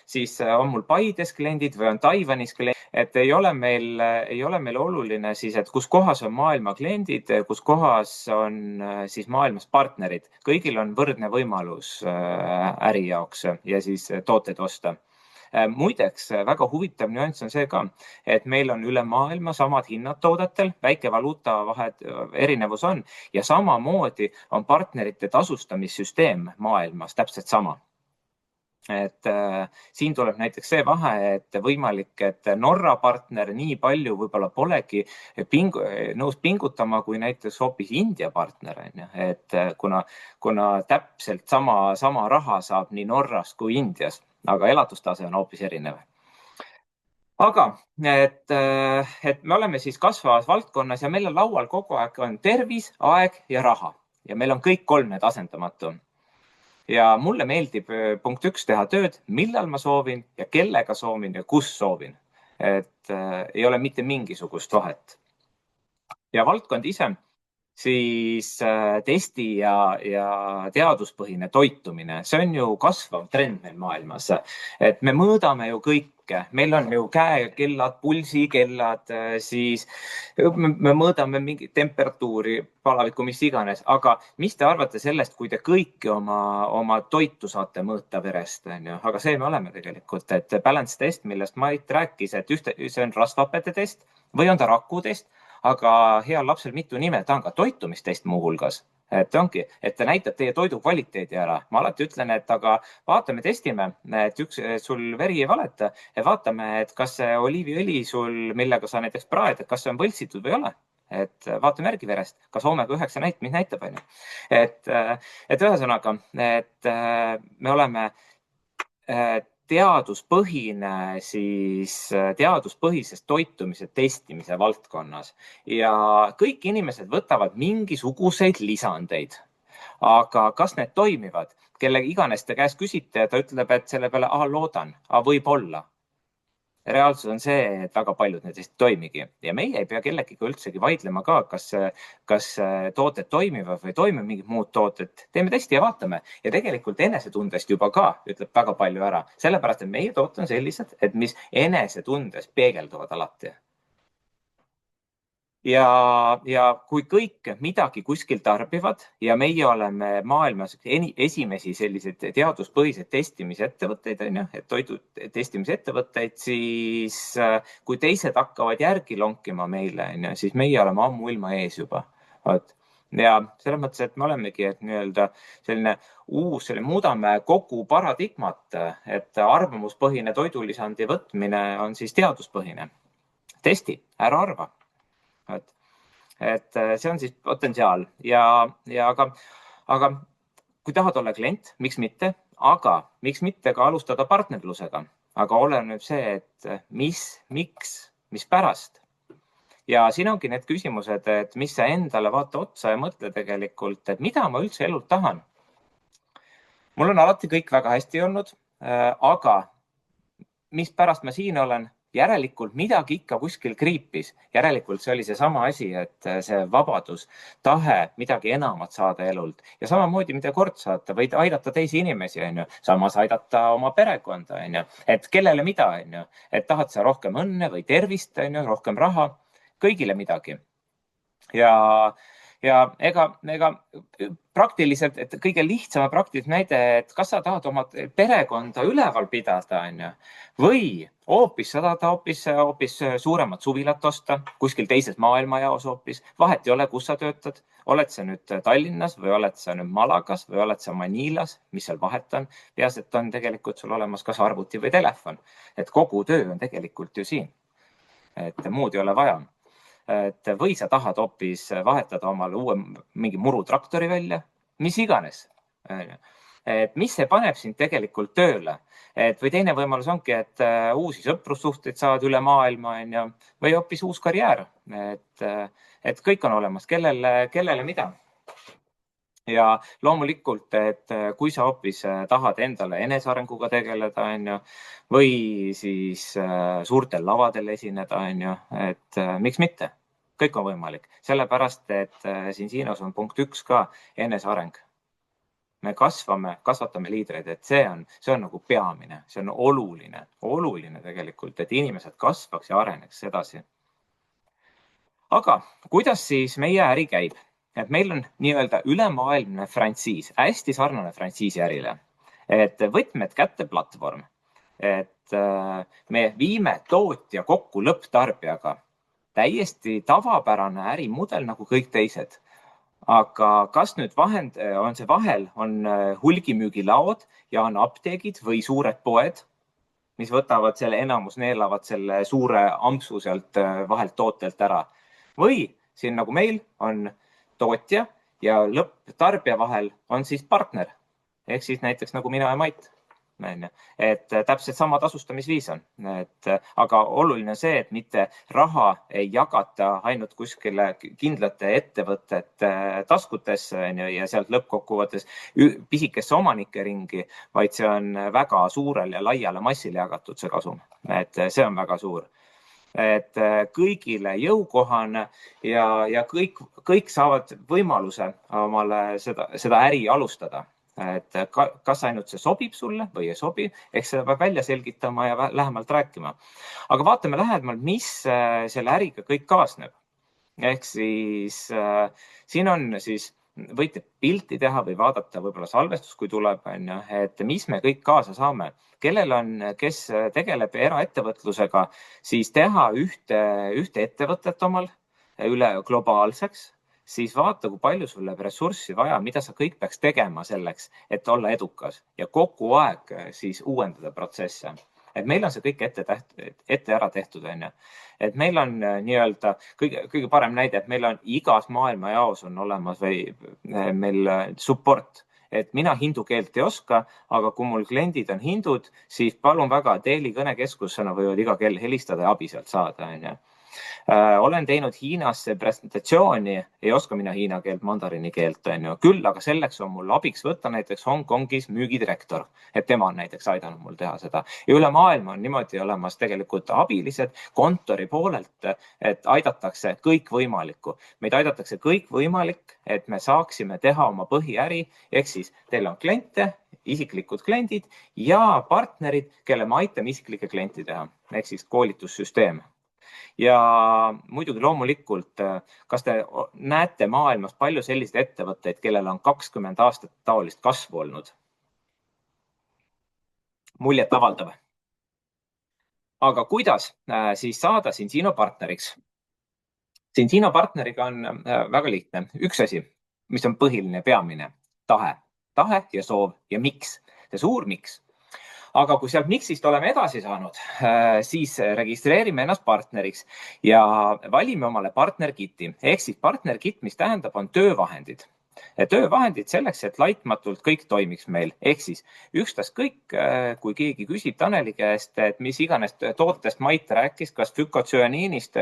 siis on mul Paides kliendid või on Taiwanis kliendid, et ei ole meil oluline siis, et kus kohas on maailma kliendid, kus kohas on siis maailmas partnerid. Kõigil on võrdne võimalus äri jaoks ja siis tooteid osta. Muideks, väga huvitav nüanss on see ka, et meil on üle maailma samad hinnad toodetel, väike valuuta erinevus on ja samamoodi on partnerite tasustamissüsteem maailmas täpselt sama. Et siin tuleb näiteks see vahe, et võimalik, et Norra partner nii palju võib-olla polegi nõus pingutama kui näiteks hoopis India partner. Et kuna täpselt sama raha saab nii Norras kui Indias, aga elatustase on hoopis erinev. Aga et me oleme siis kasvavas valdkonnas ja meil on laual kogu aeg on tervis, aeg ja raha ja meil on kõik kolm need asendamatu. Ja mulle meeldib punkt 1 teha tööd, millal ma soovin ja kellega soovin ja kus soovin. Et ei ole mitte mingisugust vahet. Ja valdkond ise, siis testi ja teaduspõhine toitumine, see on ju kasvav trend meil maailmas. Et me mõõdame ju kõike. Meil on ju käekellad, pulsikellad, siis me mõõdame mingit temperatuuri, palavikku, mis iganes. Aga mis te arvate sellest, kui te kõiki oma toitu saate mõõta verest? Aga see me oleme tegelikult, et balance test, millest Mait rääkis, et see on rasvhapete test või on ta rakutest, aga heal lapsel mitu nime, ta on ka toitumistest muuhulgas. Et ongi, et ta näitab teie toidu kvaliteedi ära. Ma alati ütlen, et aga vaatame, testime, et sul veri ei valeta ja vaatame, et kas see oliiviõli sul, millega sa näiteks praed, kas see on võltsitud või ei ole. Et vaatame järgi verest, kas Omega 9 mis näitab. Et ühesõnaga, et me oleme teaduspõhisest toitumise testimise valdkonnas ja kõik inimesed võtavad mingisuguseid lisandeid. Aga kas need toimivad? Kelle iganes te käest küsite ja ta ütleb, et selle peale loodan, võib-olla. Reaalsus on see, et väga paljud nendest toimigi ja meie ei pea kellegagi üldsegi vaidlema ka, kas tooted toimivad või toimib mingid muud tooted. Teeme testi ja vaatame ja tegelikult enesetundest juba ka ütleb väga palju ära. Sellepärast, et meie tooted on sellised, et mis enesetundes peegelduvad alati. Ja kui kõik midagi kuskil tarbivad ja meie oleme maailmas esimesi selliseid teaduspõhiseid testimisettevõtteid, et toidu testimisettevõtteid, siis kui teised hakkavad järgi lonkima meile, siis meie oleme ammu ilma ees juba. Ja selles mõttes, et me olemegi, et nii-öelda selline uus, muudame kogu paradigmat, et arvamuspõhine toidulisandi võtmine on siis teaduspõhine. Testi, ära arva. Et see on siis potentsiaal aga kui tahad olla klient, miks mitte, aga miks mitte ka alustada partnerlusega, aga oleneb see, et mis pärast. Ja siin ongi need küsimused, et mis sa endale vaata otsa ja mõtle tegelikult, et mida ma üldse elult tahan. Mul on alati kõik väga hästi olnud, aga mis pärast ma siin olen, järelikult midagi ikka kuskil kriipis. Järelikult see oli see sama asi, et see vabadus, tahe midagi enamat saada elult. Ja samamoodi mida kord saata, võid aidata teisi inimesi, samas aidata oma perekonda, et kellele mida, et tahad sa rohkem õnne või tervist, rohkem raha, kõigile midagi. Ja ega praktiliselt, et kõige lihtsama praktilist näide, et kas sa tahad oma perekonda üleval pidada, või hoopis sa tahad hoopis suuremat suvilat osta, kuskil teises maailmajaos hoopis, vahet ei ole, kus sa töötad, oled sa nüüd Tallinnas või oled sa nüüd Malagas või oled sa Manilas, mis seal vahet on, peas, et on tegelikult sul olemas kas arvuti või telefon, et kogu töö on tegelikult ju siin, et muud ei ole vaja. Et või sa tahad hoopis vahetada omale uue mingi murutraktori välja, mis iganes. Et mis see paneb sind tegelikult tööle? Et või teine võimalus ongi, et uusi sõprussuhteid saad üle maailma või hoopis uus karjäär. Et kõik on olemas, kellele mida. Ja loomulikult, et kui sa hoopis tahad endale enesearenguga tegeleda, või siis suurtel lavadel esineda, et miks mitte? Kõik on võimalik. Sellepärast, et siin Siinos on punkt 1 ka eneseareng. Me kasvatame liidreid, et see on nagu peamine, see on oluline tegelikult, et inimesed kasvaks ja areneks edasi. Aga kuidas siis meie äri käib? Et meil on nii-öelda ülemaailmne frantsiis, hästi sarnane frantsiisi ärile. Et võtmed kätte platvorm, et me viime tootja kokku lõpptarbijaga. Täiesti tavapärane ärimudel nagu kõik teised. Aga kas nüüd vahel on hulgimüügilaod ja on apteegid või suured poed, mis võtavad selle enamus, neelavad selle suure ampsu sealt vahelt tootelt ära. Või siin nagu meil on tootja ja lõpptarbija vahel on siis partner. Ehk siis näiteks nagu mina ja Mait. Et täpselt sama tasustamisviis on. Aga oluline on see, et mitte raha ei jagata ainult kuskile kindlate ettevõtete taskutesse ja sealt lõppkokkuvõttes pisikesse omanike ringi, vaid see on väga suurele ja laiale massile jagatud see kasum. Et see on väga suur. Et kõigile jõukohane ja kõik saavad võimaluse omale seda äri alustada. Et kas ainult see sobib sulle või ei sobi, eks seda peab välja selgitama ja lähemalt rääkima. Aga vaatame lähemalt, mis selle äriga kõik kaasneb. Ehk siis siin on siis, võite pilti teha või vaadata võib-olla salvestus, kui tuleb, et mis me kõik kaasa saame. Kes tegeleb eraettevõtlusega, siis teha ühte ettevõtet omal üle globaalseks, siis vaata, kui palju sul läheb ressurssi vaja, mida sa kõik peaks tegema selleks, et olla edukas ja kogu aeg siis uuendada protsesse. Et meil on see kõik ette ära tehtud. Et meil on nii-öelda kõige parem näide, et meil on igas maailma jaos on olemas või meil support. Et mina hindu keelt ei oska, aga kui mul kliendid on hindud, siis palun väga, Teeli kõnekeskusena võivad iga kell helistada ja abi sealt saada. Olen teinud Hiinasse presentatsiooni, ei oska mina hiina keelt, mandarini keelt, küll, aga selleks on mul abiks võtta näiteks Hongkongis müügidirektor, et tema on näiteks aidanud mul teha seda. Ja üle maailma on niimoodi olemas tegelikult abilised kontori poolelt, et aidatakse kõik võimalikku. Meid aidatakse kõik võimalik, et me saaksime teha oma põhiäri, ehk siis teil on kliente, isiklikud kliendid ja partnerid, kelle me aitame isiklikke klienti teha, ehk siis koolitussüsteem. Ja muidugi loomulikult, kas te näete maailmas palju selliseid ettevõtteid, kellel on 20 aastat taolist kasvu olnud? Muljet avaldav. Aga kuidas siis saada Sinsino partneriks? Sinsino partneriga on väga lihtne. Üks asi, mis on põhiline peamine, tahe. Tahe ja soov ja miks. See suur miks. Aga kui sealt miksist oleme edasi saanud, siis registreerime ennast partneriks ja valime omale partnerkiti. Ehk siis partnerkit, mis tähendab, on töövahendid. Töövahendid selleks, et laitmatult kõik toimiks meil. Ehk siis ükstas kõik, kui keegi küsib Taneli käest, et mis iganes tootest Mait rääkis, kas fükotsüaniinist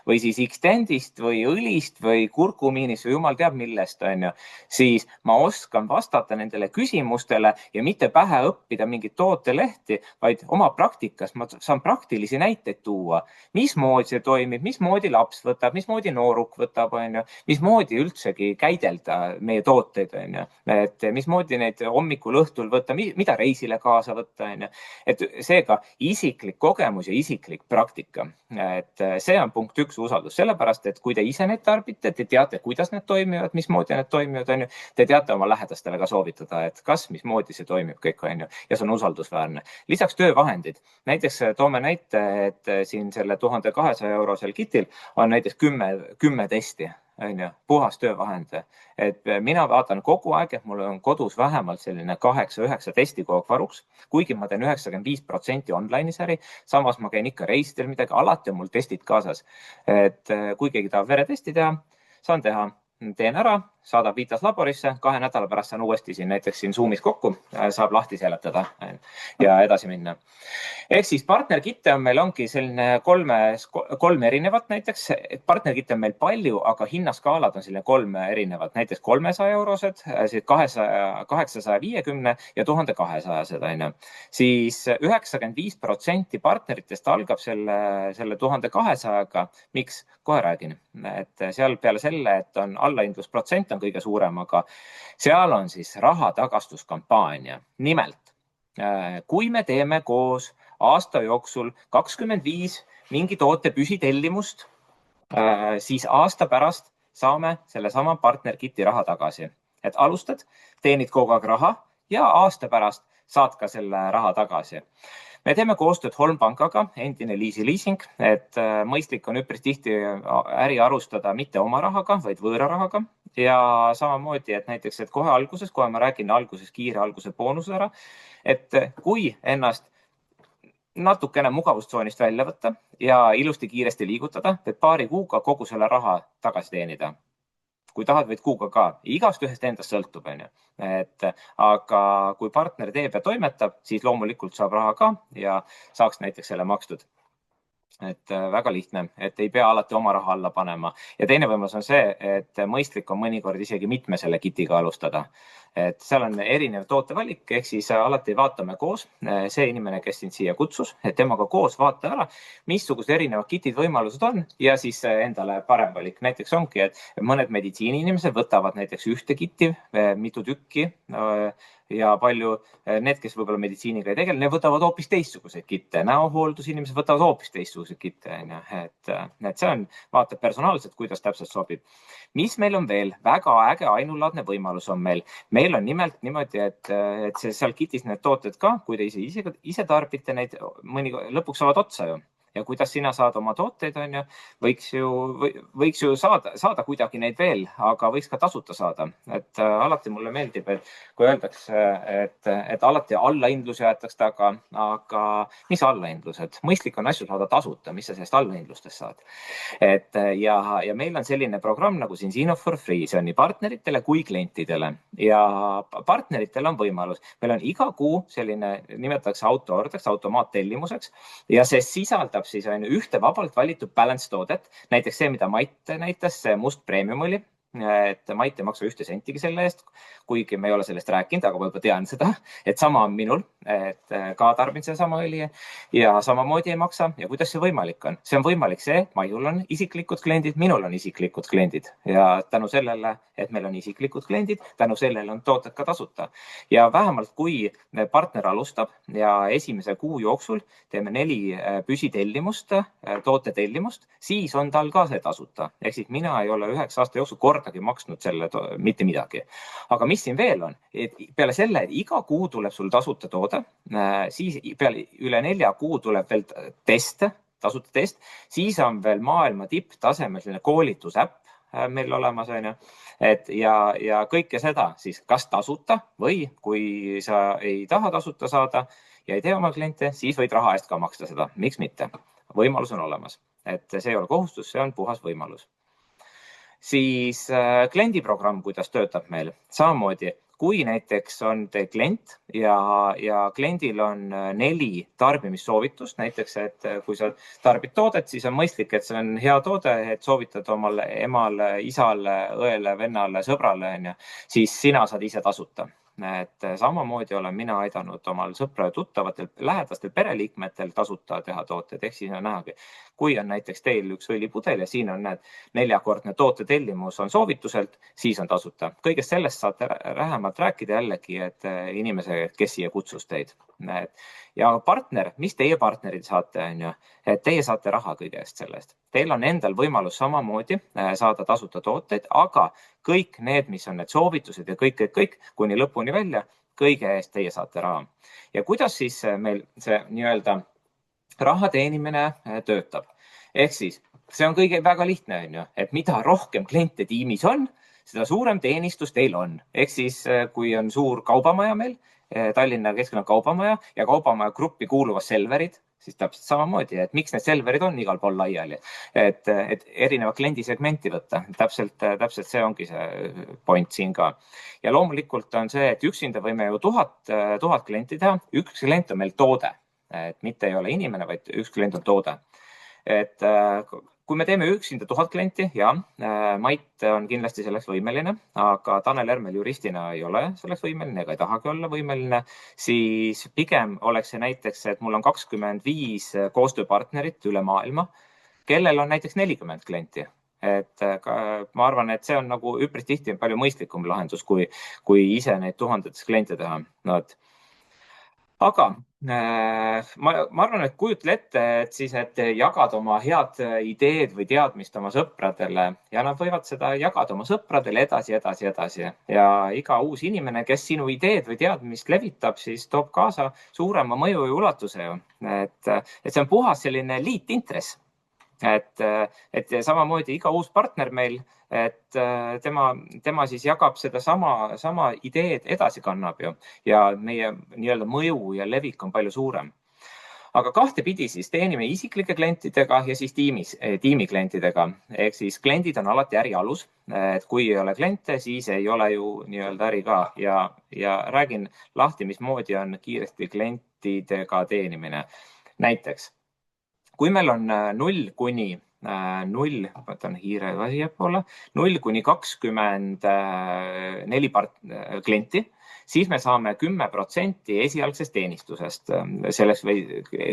või siis Xtendist või õlist või kurkumiinist või jumal teab millest, siis ma oskan vastata nendele küsimustele ja mitte pähe õppida mingit tootelehti, vaid oma praktikas ma saan praktilisi näiteid tuua. Mismoodi see toimib, mismoodi laps võtab, mismoodi nooruk võtab, mismoodi üldsegi käidelda meie tooteid, et mismoodi neid hommikul õhtul võtta, mida reisile kaasa võtta. Et seega isiklik kogemus ja isiklik praktika. Et see on punkt 1 usaldus. Sellepärast, et kui te ise neid tarbite, te teate, kuidas need toimivad, mismoodi need toimivad, te teate oma lähedastele ka soovitada, et kas, mismoodi see toimib kõik, ja see on usaldusväärne. Lisaks töövahendid. Näiteks toome näite, et siin selle 1200 eurosel kitil on näiteks 10 testi. Puhas töövahend. Et mina vaatan kogu aeg, et mul on kodus vähemalt selline 8-9 testi kogu aeg varuks, kuigi ma teen 95% online'is äri, samas ma käin ikka reisidel midagi, alati on mul testid kaasas. Et kui keegi tahab veretesti teha, saan teha, teen ära saadab Vitas laborisse, 2 nädala pärast saan uuesti siin näiteks siin Zoomis kokku, saab lahti seletada ja edasi minna. Ehk siis partnerkitte on meil ongi selline kolm erinevat näiteks. Partnerkitte on meil palju, aga hinnaskaalad on selline 3 erinevat. Näiteks 300 eurosed, 850 ja 1200. Siis 95% partneritest algab selle 1200-ga. Miks? Kohe räägin. Et seal peale selle, et on allahindlusprotsent on kõige suurem, aga seal on siis rahatagastuskampaania. Nimelt, kui me teeme koos aasta jooksul 25 mingi toote püsitellimust, siis aasta pärast saame selle sama partnerkiti raha tagasi. Et alustad, teenid kogu aeg raha ja aasta pärast saad ka selle raha tagasi. Me teeme koostööd Holmpankaga, endine Liisi Leasing, et mõistlik on üpris tihti äri alustada mitte oma rahaga, vaid võõra rahaga. Ja samamoodi, et näiteks, et kohe alguses, kohe ma räägin alguses kiire alguse boonuse ära, et kui ennast natukene mugavustsoonist välja võtta ja ilusti kiiresti liigutada, et paari kuuga kogu selle raha tagasi teenida. Kui tahad, võid kuuga ka. Igast ühest endast sõltub. Aga kui partner teeb ja toimetab, siis loomulikult saab raha ka ja saaks näiteks selle makstud. Et väga lihtne, et ei pea alati oma raha alla panema. Ja teine võimalus on see, et mõistlik on mõnikord isegi mitme selle kitiga alustada. Et seal on erinev tootevalik, ehk siis alati vaatame koos. See inimene, kes sind siia kutsus, et temaga koos vaata ära, missugused erinevad kitid võimalused on ja siis endale parem valik. Näiteks ongi, et mõned meditsiiniinimesed võtavad näiteks ühte kiti, mitu tükki ja palju need, kes võib-olla meditsiiniga ei tegele, need võtavad hoopis teistsuguseid kitte. Näohooldusinimesed võtavad hoopis teistsuguseid kitte. Et see on, vaatab personaalselt, kuidas täpselt sobib. Mis meil on veel? Väga äge ainulaadne võimalus on meil. Meil on nimelt niimoodi, et seal kitis need tooted ka, kui te ise tarbite neid, lõpuks saavad otsa ju. Ja kuidas sina saad oma tooteid, on ju, võiks ju saada kuidagi neid veel, aga võiks ka tasuta saada. Et alati mulle meeldib, et kui öeldakse, et alati allahindlus jäetakse taga, aga mis allahindlused? Mõistlik on asju saada tasuta, mis sa sellest allahindlustest saad. Ja meil on selline programm nagu siin Zino for Free, see on nii partneritele kui klientidele. Ja partneritele on võimalus. Meil on iga kuu selline, nimetatakse autoordeks, automaattellimuseks ja see sisaldab siis on ühte vabalt valitud balance toodet. Näiteks see, mida Mait näitas, see must premium oli. Et Mait ei maksa 1 sentigi selle eest, kuigi me ei ole sellest rääkinud, aga ma juba tean seda, et sama on minul, et ka tarbin see sama õli ja samamoodi ei maksa. Ja kuidas see võimalik on? See on võimalik see, et Maiul on isiklikud kliendid, minul on isiklikud kliendid ja tänu sellele, et meil on isiklikud kliendid, tänu sellele on tooted ka tasuta. Ja vähemalt kui partner alustab ja esimese kuu jooksul teeme 4 püsitellimust, tootetellimust, siis on tal ka see tasuta. Ehk siis mina ei ole 9 aasta jooksul kordagi maksnud selle mitte midagi. Aga mis siin veel on? Et peale selle, et iga kuu tuleb sul tasuta toode, siis peale üle 4 kuu tuleb veel tasuta test, siis on veel maailma tipptasemel selline koolitusäpp meil olemas, ja kõike seda siis kas tasuta või kui sa ei taha tasuta saada ja ei tee oma kliente, siis võid raha eest ka maksta seda. Miks mitte? Võimalus on olemas. Et see ei ole kohustus, see on puhas võimalus. Siis kliendiprogramm, kuidas töötab meil samamoodi. Kui näiteks on teil klient ja kliendil on 4 tarbimissoovitust, näiteks, et kui sa tarbid toodet, siis on mõistlik, et see on hea toode, et soovitad omale emale, isale, õele, vennale, sõbrale, siis sina saad ise tasuta. Et samamoodi olen mina aidanud omal sõpra ja tuttavatel, lähedastel pereliikmetel tasuta teha tooted. Ehk siis on nähagi, kui on näiteks teil üks õlipudel ja siin on 4-kordne tootetellimus on soovituselt, siis on tasuta. Kõigest sellest saate lähemalt rääkida jällegi, et inimese, kes siia kutsus teid. Ja partner, mis teie partnerid saate, on ju, et teie saate raha kõige eest sellest. Teil on endal võimalus samamoodi saada tasuta tooteid, aga kõik need, mis on need soovitused ja kõik, kuni lõpuni välja, kõige eest teie saate raha. Ja kuidas siis meil see nii-öelda raha teenimine töötab? Ehk siis, see on kõige väga lihtne, on ju, et mida rohkem kliente tiimis on, seda suurem teenistus teil on. Ehk siis, kui on suur kaubamaja meil, Tallinna kesklinna kaubamaja ja kaubamaja gruppi kuuluvad Selverid, siis täpselt samamoodi, et miks need Selverid on igal pool laiali, et erineva kliendisegmenti võtta. Täpselt see ongi see point siin ka. Ja loomulikult on see, et üksinda võime ju 1000 klienti teha. Üks klient on meil toode, et mitte ei ole inimene, vaid üks klient on toode. Et kui me teeme üksinda 1000 klienti, ja Mait on kindlasti selleks võimeline, aga Tanel Hermel juristina ei ole selleks võimeline ega ei tahagi olla võimeline, siis pigem oleks see näiteks, et mul on 25 koostööpartnerit üle maailma, kellel on näiteks 40 klienti. Et ma arvan, et see on nagu üpris tihti palju mõistlikum lahendus, kui ise neid tuhandetes kliente teha. Aga ma arvan, et kujutle ette, et jagad oma head ideed või teadmist oma sõpradele ja nad võivad seda jagada oma sõpradele edasi. Ja iga uus inimene, kes sinu ideed või teadmist levitab, siis toob kaasa suurema mõju ja ulatuse. Et see on puhas selline liitintress. Et samamoodi iga uus partner meil, et tema siis jagab seda sama ideed edasi kannab ju ja meie nii-öelda mõju ja levik on palju suurem. Aga kahtepidi siis teenime isiklike klientidega ja siis tiimi klientidega. Ehk siis kliendid on alati äri alus, et kui ei ole kliente, siis ei ole ju nii-öelda äri ka ja räägin lahti, mismoodi on kiiresti klientidega teenimine. Näiteks, kui meil on 0 kuni 24 klienti, siis me saame 10% esialgsest teenistusest. Selleks või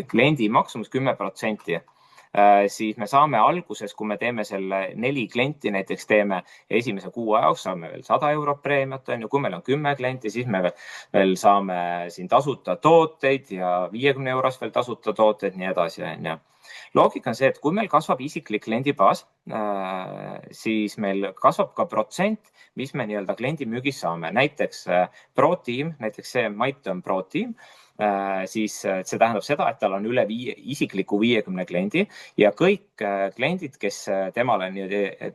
kliendi maksumus 10%. Siis me saame alguses, kui me teeme selle 4 klienti, näiteks teeme esimese kuu ajaks, saame veel 100 eurot preemiat. Kui meil on 10 klienti, siis me veel saame siin tasuta tooteid ja 50 euros veel tasuta tooteid, nii edasi. Loogika on see, et kui meil kasvab isiklik kliendibaas, siis meil kasvab ka protsent, mis me nii-öelda kliendi müügis saame. Näiteks ProTeam, näiteks see Mait on ProTeam, siis see tähendab seda, et tal on üle isikliku 50 kliendi ja kõik kliendid, kes temale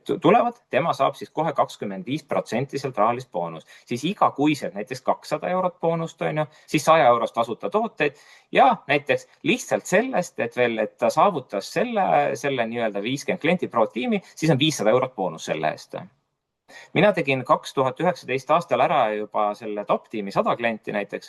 tulevad, tema saab siis kohe 25% sealt rahalist boonust. Siis igakuiselt näiteks 200 eurot boonust, siis 100 eurost tasuta tooteid ja näiteks lihtsalt sellest, et ta saavutas selle nii-öelda 50 klienti ProTeami, siis on 500 eurot boonus selle eest. Mina tegin 2019 aastal ära juba selle top tiimi 100 klienti näiteks,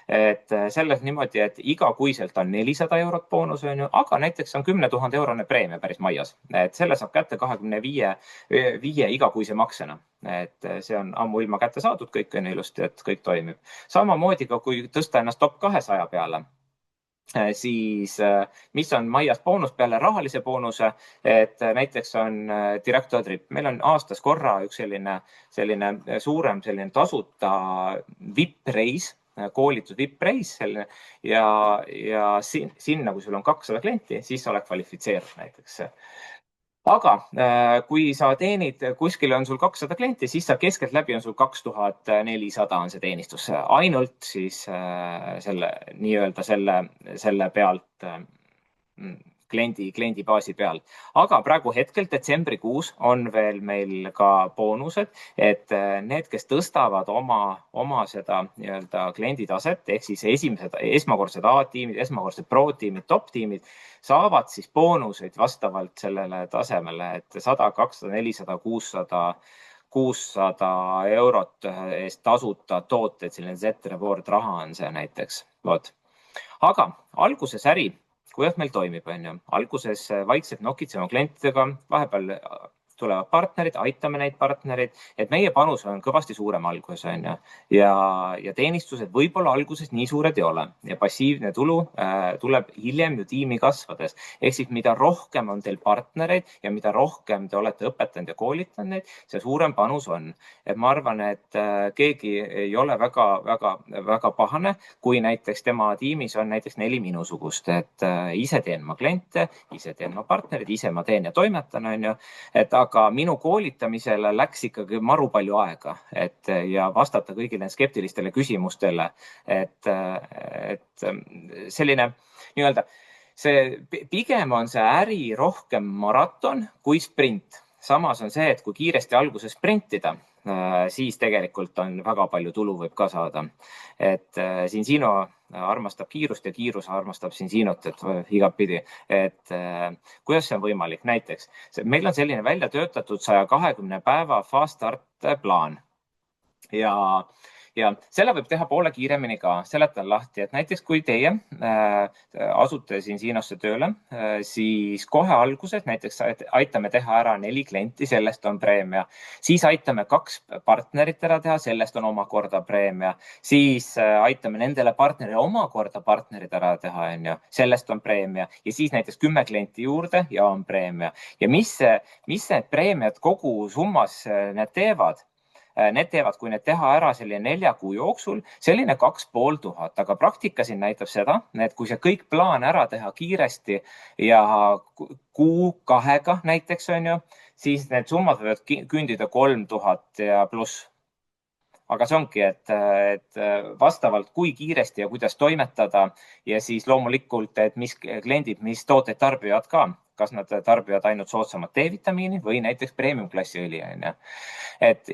et selles niimoodi, et igakuiselt on 400 eurot boonus, aga näiteks on 10 000 eurone preemia päris maias. Et selle saab kätte 25 igakuise maksena. Et see on ammu ilma kätte saadud, kõik on ilusti, et kõik toimib. Samamoodi ka, kui tõsta ennast top 200 peale, siis mis on maias boonus peale rahalise boonuse, et näiteks on direktor trip. Meil on aastas korra üks selline suurem tasuta VIP-reis, koolitus VIP-reis ja sinna, kui sul on 200 klienti, siis sa oled kvalifitseerunud näiteks. Aga kui sa teenid, kuskil on sul 200 klienti, siis sa keskeltläbi on sul 2400 on see teenistus. Ainult siis selle pealt kliendi baasi peal. Aga praegu hetkel detsembrikuus on veel meil ka boonused, et need, kes tõstavad oma seda kliendi taset, ehk siis esmakordsed A-tiimid, esmakordsed pro-tiimid, top-tiimid, saavad siis boonuseid vastavalt sellele tasemele, et 100, 200, 400, 600 eurot eest tasuta tooted, selline Z-reward raha on see näiteks. Aga alguses äri, kuidas meil toimib, alguses vaikselt nokitseme klientidega, vahepeal tulevad partnerid, aitame neid partnereid, et meie panus on kõvasti suurem alguses ja teenistused võib-olla alguses nii suured ei ole ja passiivne tulu tuleb hiljem ju tiimi kasvades. Ehk siis mida rohkem on teil partnereid ja mida rohkem te olete õpetanud ja koolitanud neid, see suurem panus on. Et ma arvan, et keegi ei ole väga pahane, kui näiteks tema tiimis on näiteks 4 minusugust, et ise teen ma kliente, ise teen ma partnerid, ise ma teen ja toimetan, aga minu koolitamisele läks ikkagi maru palju aega, ja vastata kõigile skeptilistele küsimustele, et selline nii-öelda, pigem on see äri rohkem maraton kui sprint. Samas on see, et kui kiiresti alguses sprintida, siis tegelikult on väga palju tulu võib ka saada. Et Cincino armastab kiirust ja kiirus armastab Cincinot, et igatpidi, et kuidas see on võimalik. Näiteks meil on selline välja töötatud 120 päeva fast start plaan ja selle võib teha poole kiiremini ka. Seletan lahti, et näiteks kui teie asute Cincinosse tööle, siis kohe alguses näiteks aitame teha ära 4 klienti, sellest on preemia. Siis aitame 2 partnerit ära teha, sellest on omakorda preemia. Siis aitame nendele partnerile omakorda partnerid ära teha, sellest on preemia. Ja siis näiteks 10 klienti juurde ja on preemia. Ja mis need preemiad kogu summas need teevad? Need teevad, kui need teha ära selline 4 kuu jooksul, selline 2500, aga praktika siin näitab seda, et kui see kõik plaan ära teha kiiresti ja kuu 2 näiteks siis need summad võivad kündida 3000 ja pluss. Aga see ongi, et vastavalt kui kiiresti ja kuidas toimetada ja siis loomulikult, et mis kliendid, mis tooteid tarbivad ka. Kas nad tarbivad ainult soodsamat D-vitamiini või näiteks premium-klassi õli.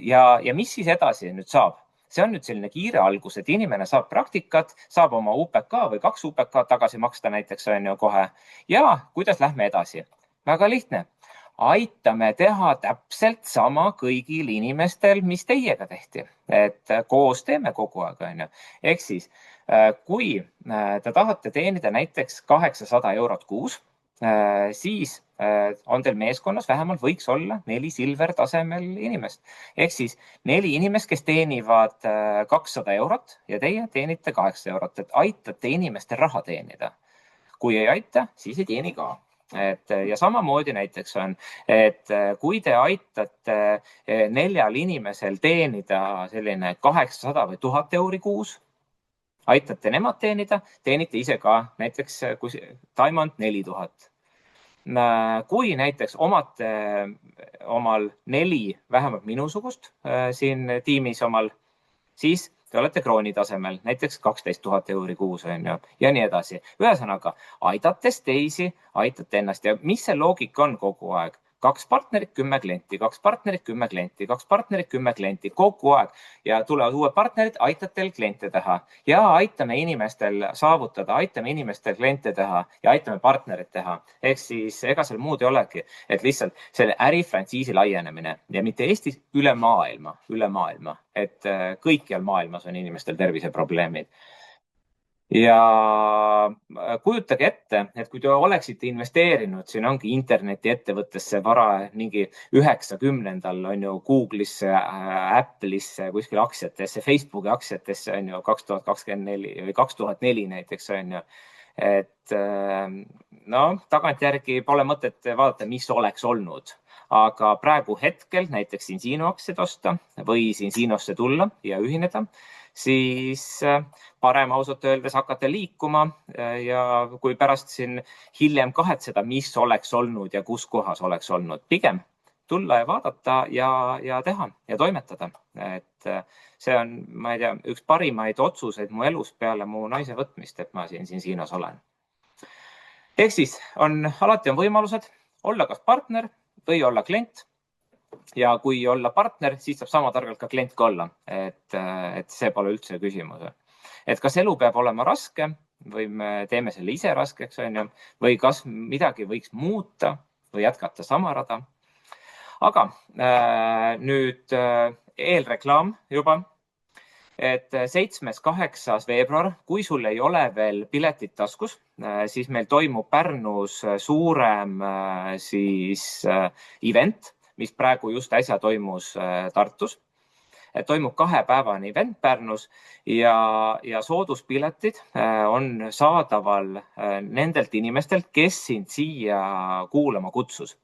Ja mis siis edasi nüüd saab? See on nüüd selline kiire algus, et inimene saab praktikat, saab oma UPK või 2 UPK tagasi maksta näiteks kohe. Ja kuidas lähme edasi? Väga lihtne. Aitame teha täpselt sama kõigil inimestel, mis teiega tehti. Et koos teeme kogu aeg. Ehk siis, kui te tahate teenida näiteks 800 eurot kuus, siis on teil meeskonnas vähemalt võiks olla 4 silver tasemel inimest. Ehk siis 4 inimest, kes teenivad 200 eurot ja teie teenite 800 eurot, et aitate inimestel raha teenida. Kui ei aita, siis ei teeni ka. Ja samamoodi näiteks on, et kui te aitate 4 inimesel teenida selline 800 või 1000 euri kuus, aitate nemad teenida, teenite ise ka näiteks Taimond 4000. Kui näiteks omate omal 4 vähemalt minusugust siin tiimis omal, siis te olete krooni tasemel, näiteks 12 000 euri kuus ja nii edasi. Ühesõnaga, aidates teisi, aitate ennast ja mis see loogika on kogu aeg? 2 partnerit, 10 klienti, 2 partnerit, 10 klienti, 2 partnerit, 10 klienti, kogu aeg. Ja tulevad uued partnerid, aitate teil kliente teha ja aitame inimestel saavutada, aitame inimestel kliente teha ja aitame partnerit teha. Ehk siis ega seal muud ei olegi, et lihtsalt selle ärifrantsiisi laienemine ja mitte Eestis, üle maailma, et kõikjal maailmas on inimestel terviseprobleemid. Ja kujutage ette, et kui te oleksite investeerinud, siin ongi internetiettevõttesse vara mingi 90-ndal on ju Google'isse, Apple'isse, kuskil aktsiatesse, Facebooki aktsiatesse on ju 2024 või 2004 näiteks on ju. Et tagantjärgi pole mõtet vaadata, mis oleks olnud. Aga praegu hetkel näiteks Cincino aktsiaid osta või Cincinosse tulla ja ühineda, siis parem ausalt öeldes hakata liikuma ja kui pärast siin hiljem kahetseda, mis oleks olnud ja kus kohas oleks olnud. Pigem tulla ja vaadata ja teha ja toimetada. Et see on, ma ei tea, üks parimaid otsuseid mu elus peale mu naise võtmist, et ma siin Cincinos olen. Ehk siis alati on võimalused olla kas partner või olla klient. Ja kui olla partner, siis saab sama targalt ka klient ka olla. Et see pole üldse küsimus. Et kas elu peab olema raske või me teeme selle ise raskeks või kas midagi võiks muuta või jätkata sama rada. Aga nüüd eelreklaam juba, et 7.–8. veebruar, kui sul ei ole veel piletit taskus, siis meil toimub Pärnus suurem event, mis praegu just äsja toimus Tartus. Toimub 2-päevane event Pärnus ja sooduspiletid on saadaval nendelt inimestelt, kes sind siia kuulama kutsus.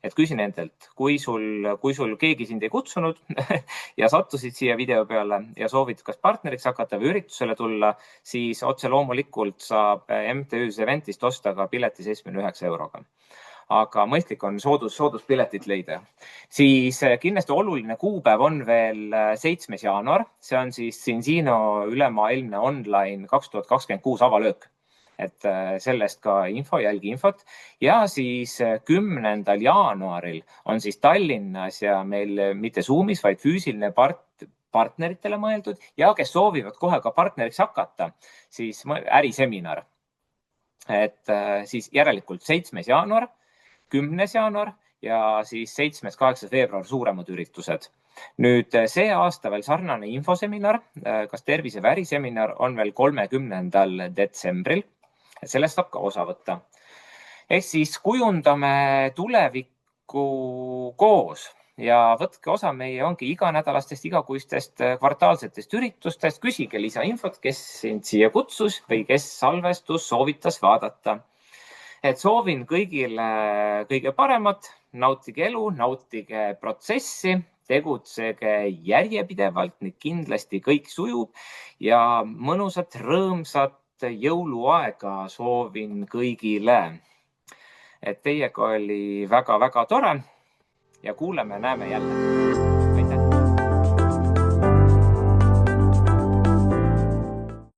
Et küsi nendelt, kui sul keegi sind ei kutsunud ja sattusid siia video peale ja soovid kas partneriks hakata või üritusele tulla, siis otse loomulikult saab MTÜ-s Eventist osta ka pileti 79 euroga. Aga mõistlik on sooduspiletit leida. Siis kindlasti oluline kuupäev on veel 7. jaanuar. See on siis Cincino ülemaailmne online 2026 avalöök. et sellest ka info, jälgi infot. Ja siis 10. jaanuaril on siis Tallinnas ja meil mitte Zoomis, vaid füüsiline partneritele mõeldud ja kes soovivad kohe ka partneriks hakata, siis äriseminar. Et siis järelikult 7. jaanuar, 10. jaanuar ja siis 7.–8. veebruar suuremad üritused. Nüüd see aasta veel sarnane infoseminar, kas tervise- või äriseminar on veel 30. detsembril. Sellest saab ka osa võtta. Ehk siis kujundame tulevikku koos ja võtke osa meie ongi iganädalastest, igakuistest, kvartaalsetest üritustest. Küsige lisainfot, kes sind siia kutsus või kes salvestus soovitas vaadata. Et soovin kõigile kõige paremat, nautige elu, nautige protsessi, tegutsege järjepidevalt, nii kindlasti kõik sujub ja mõnusat, rõõmsat jõuluaega soovin kõigile. Et teiega oli väga-väga tore ja kuuleme, näeme jälle.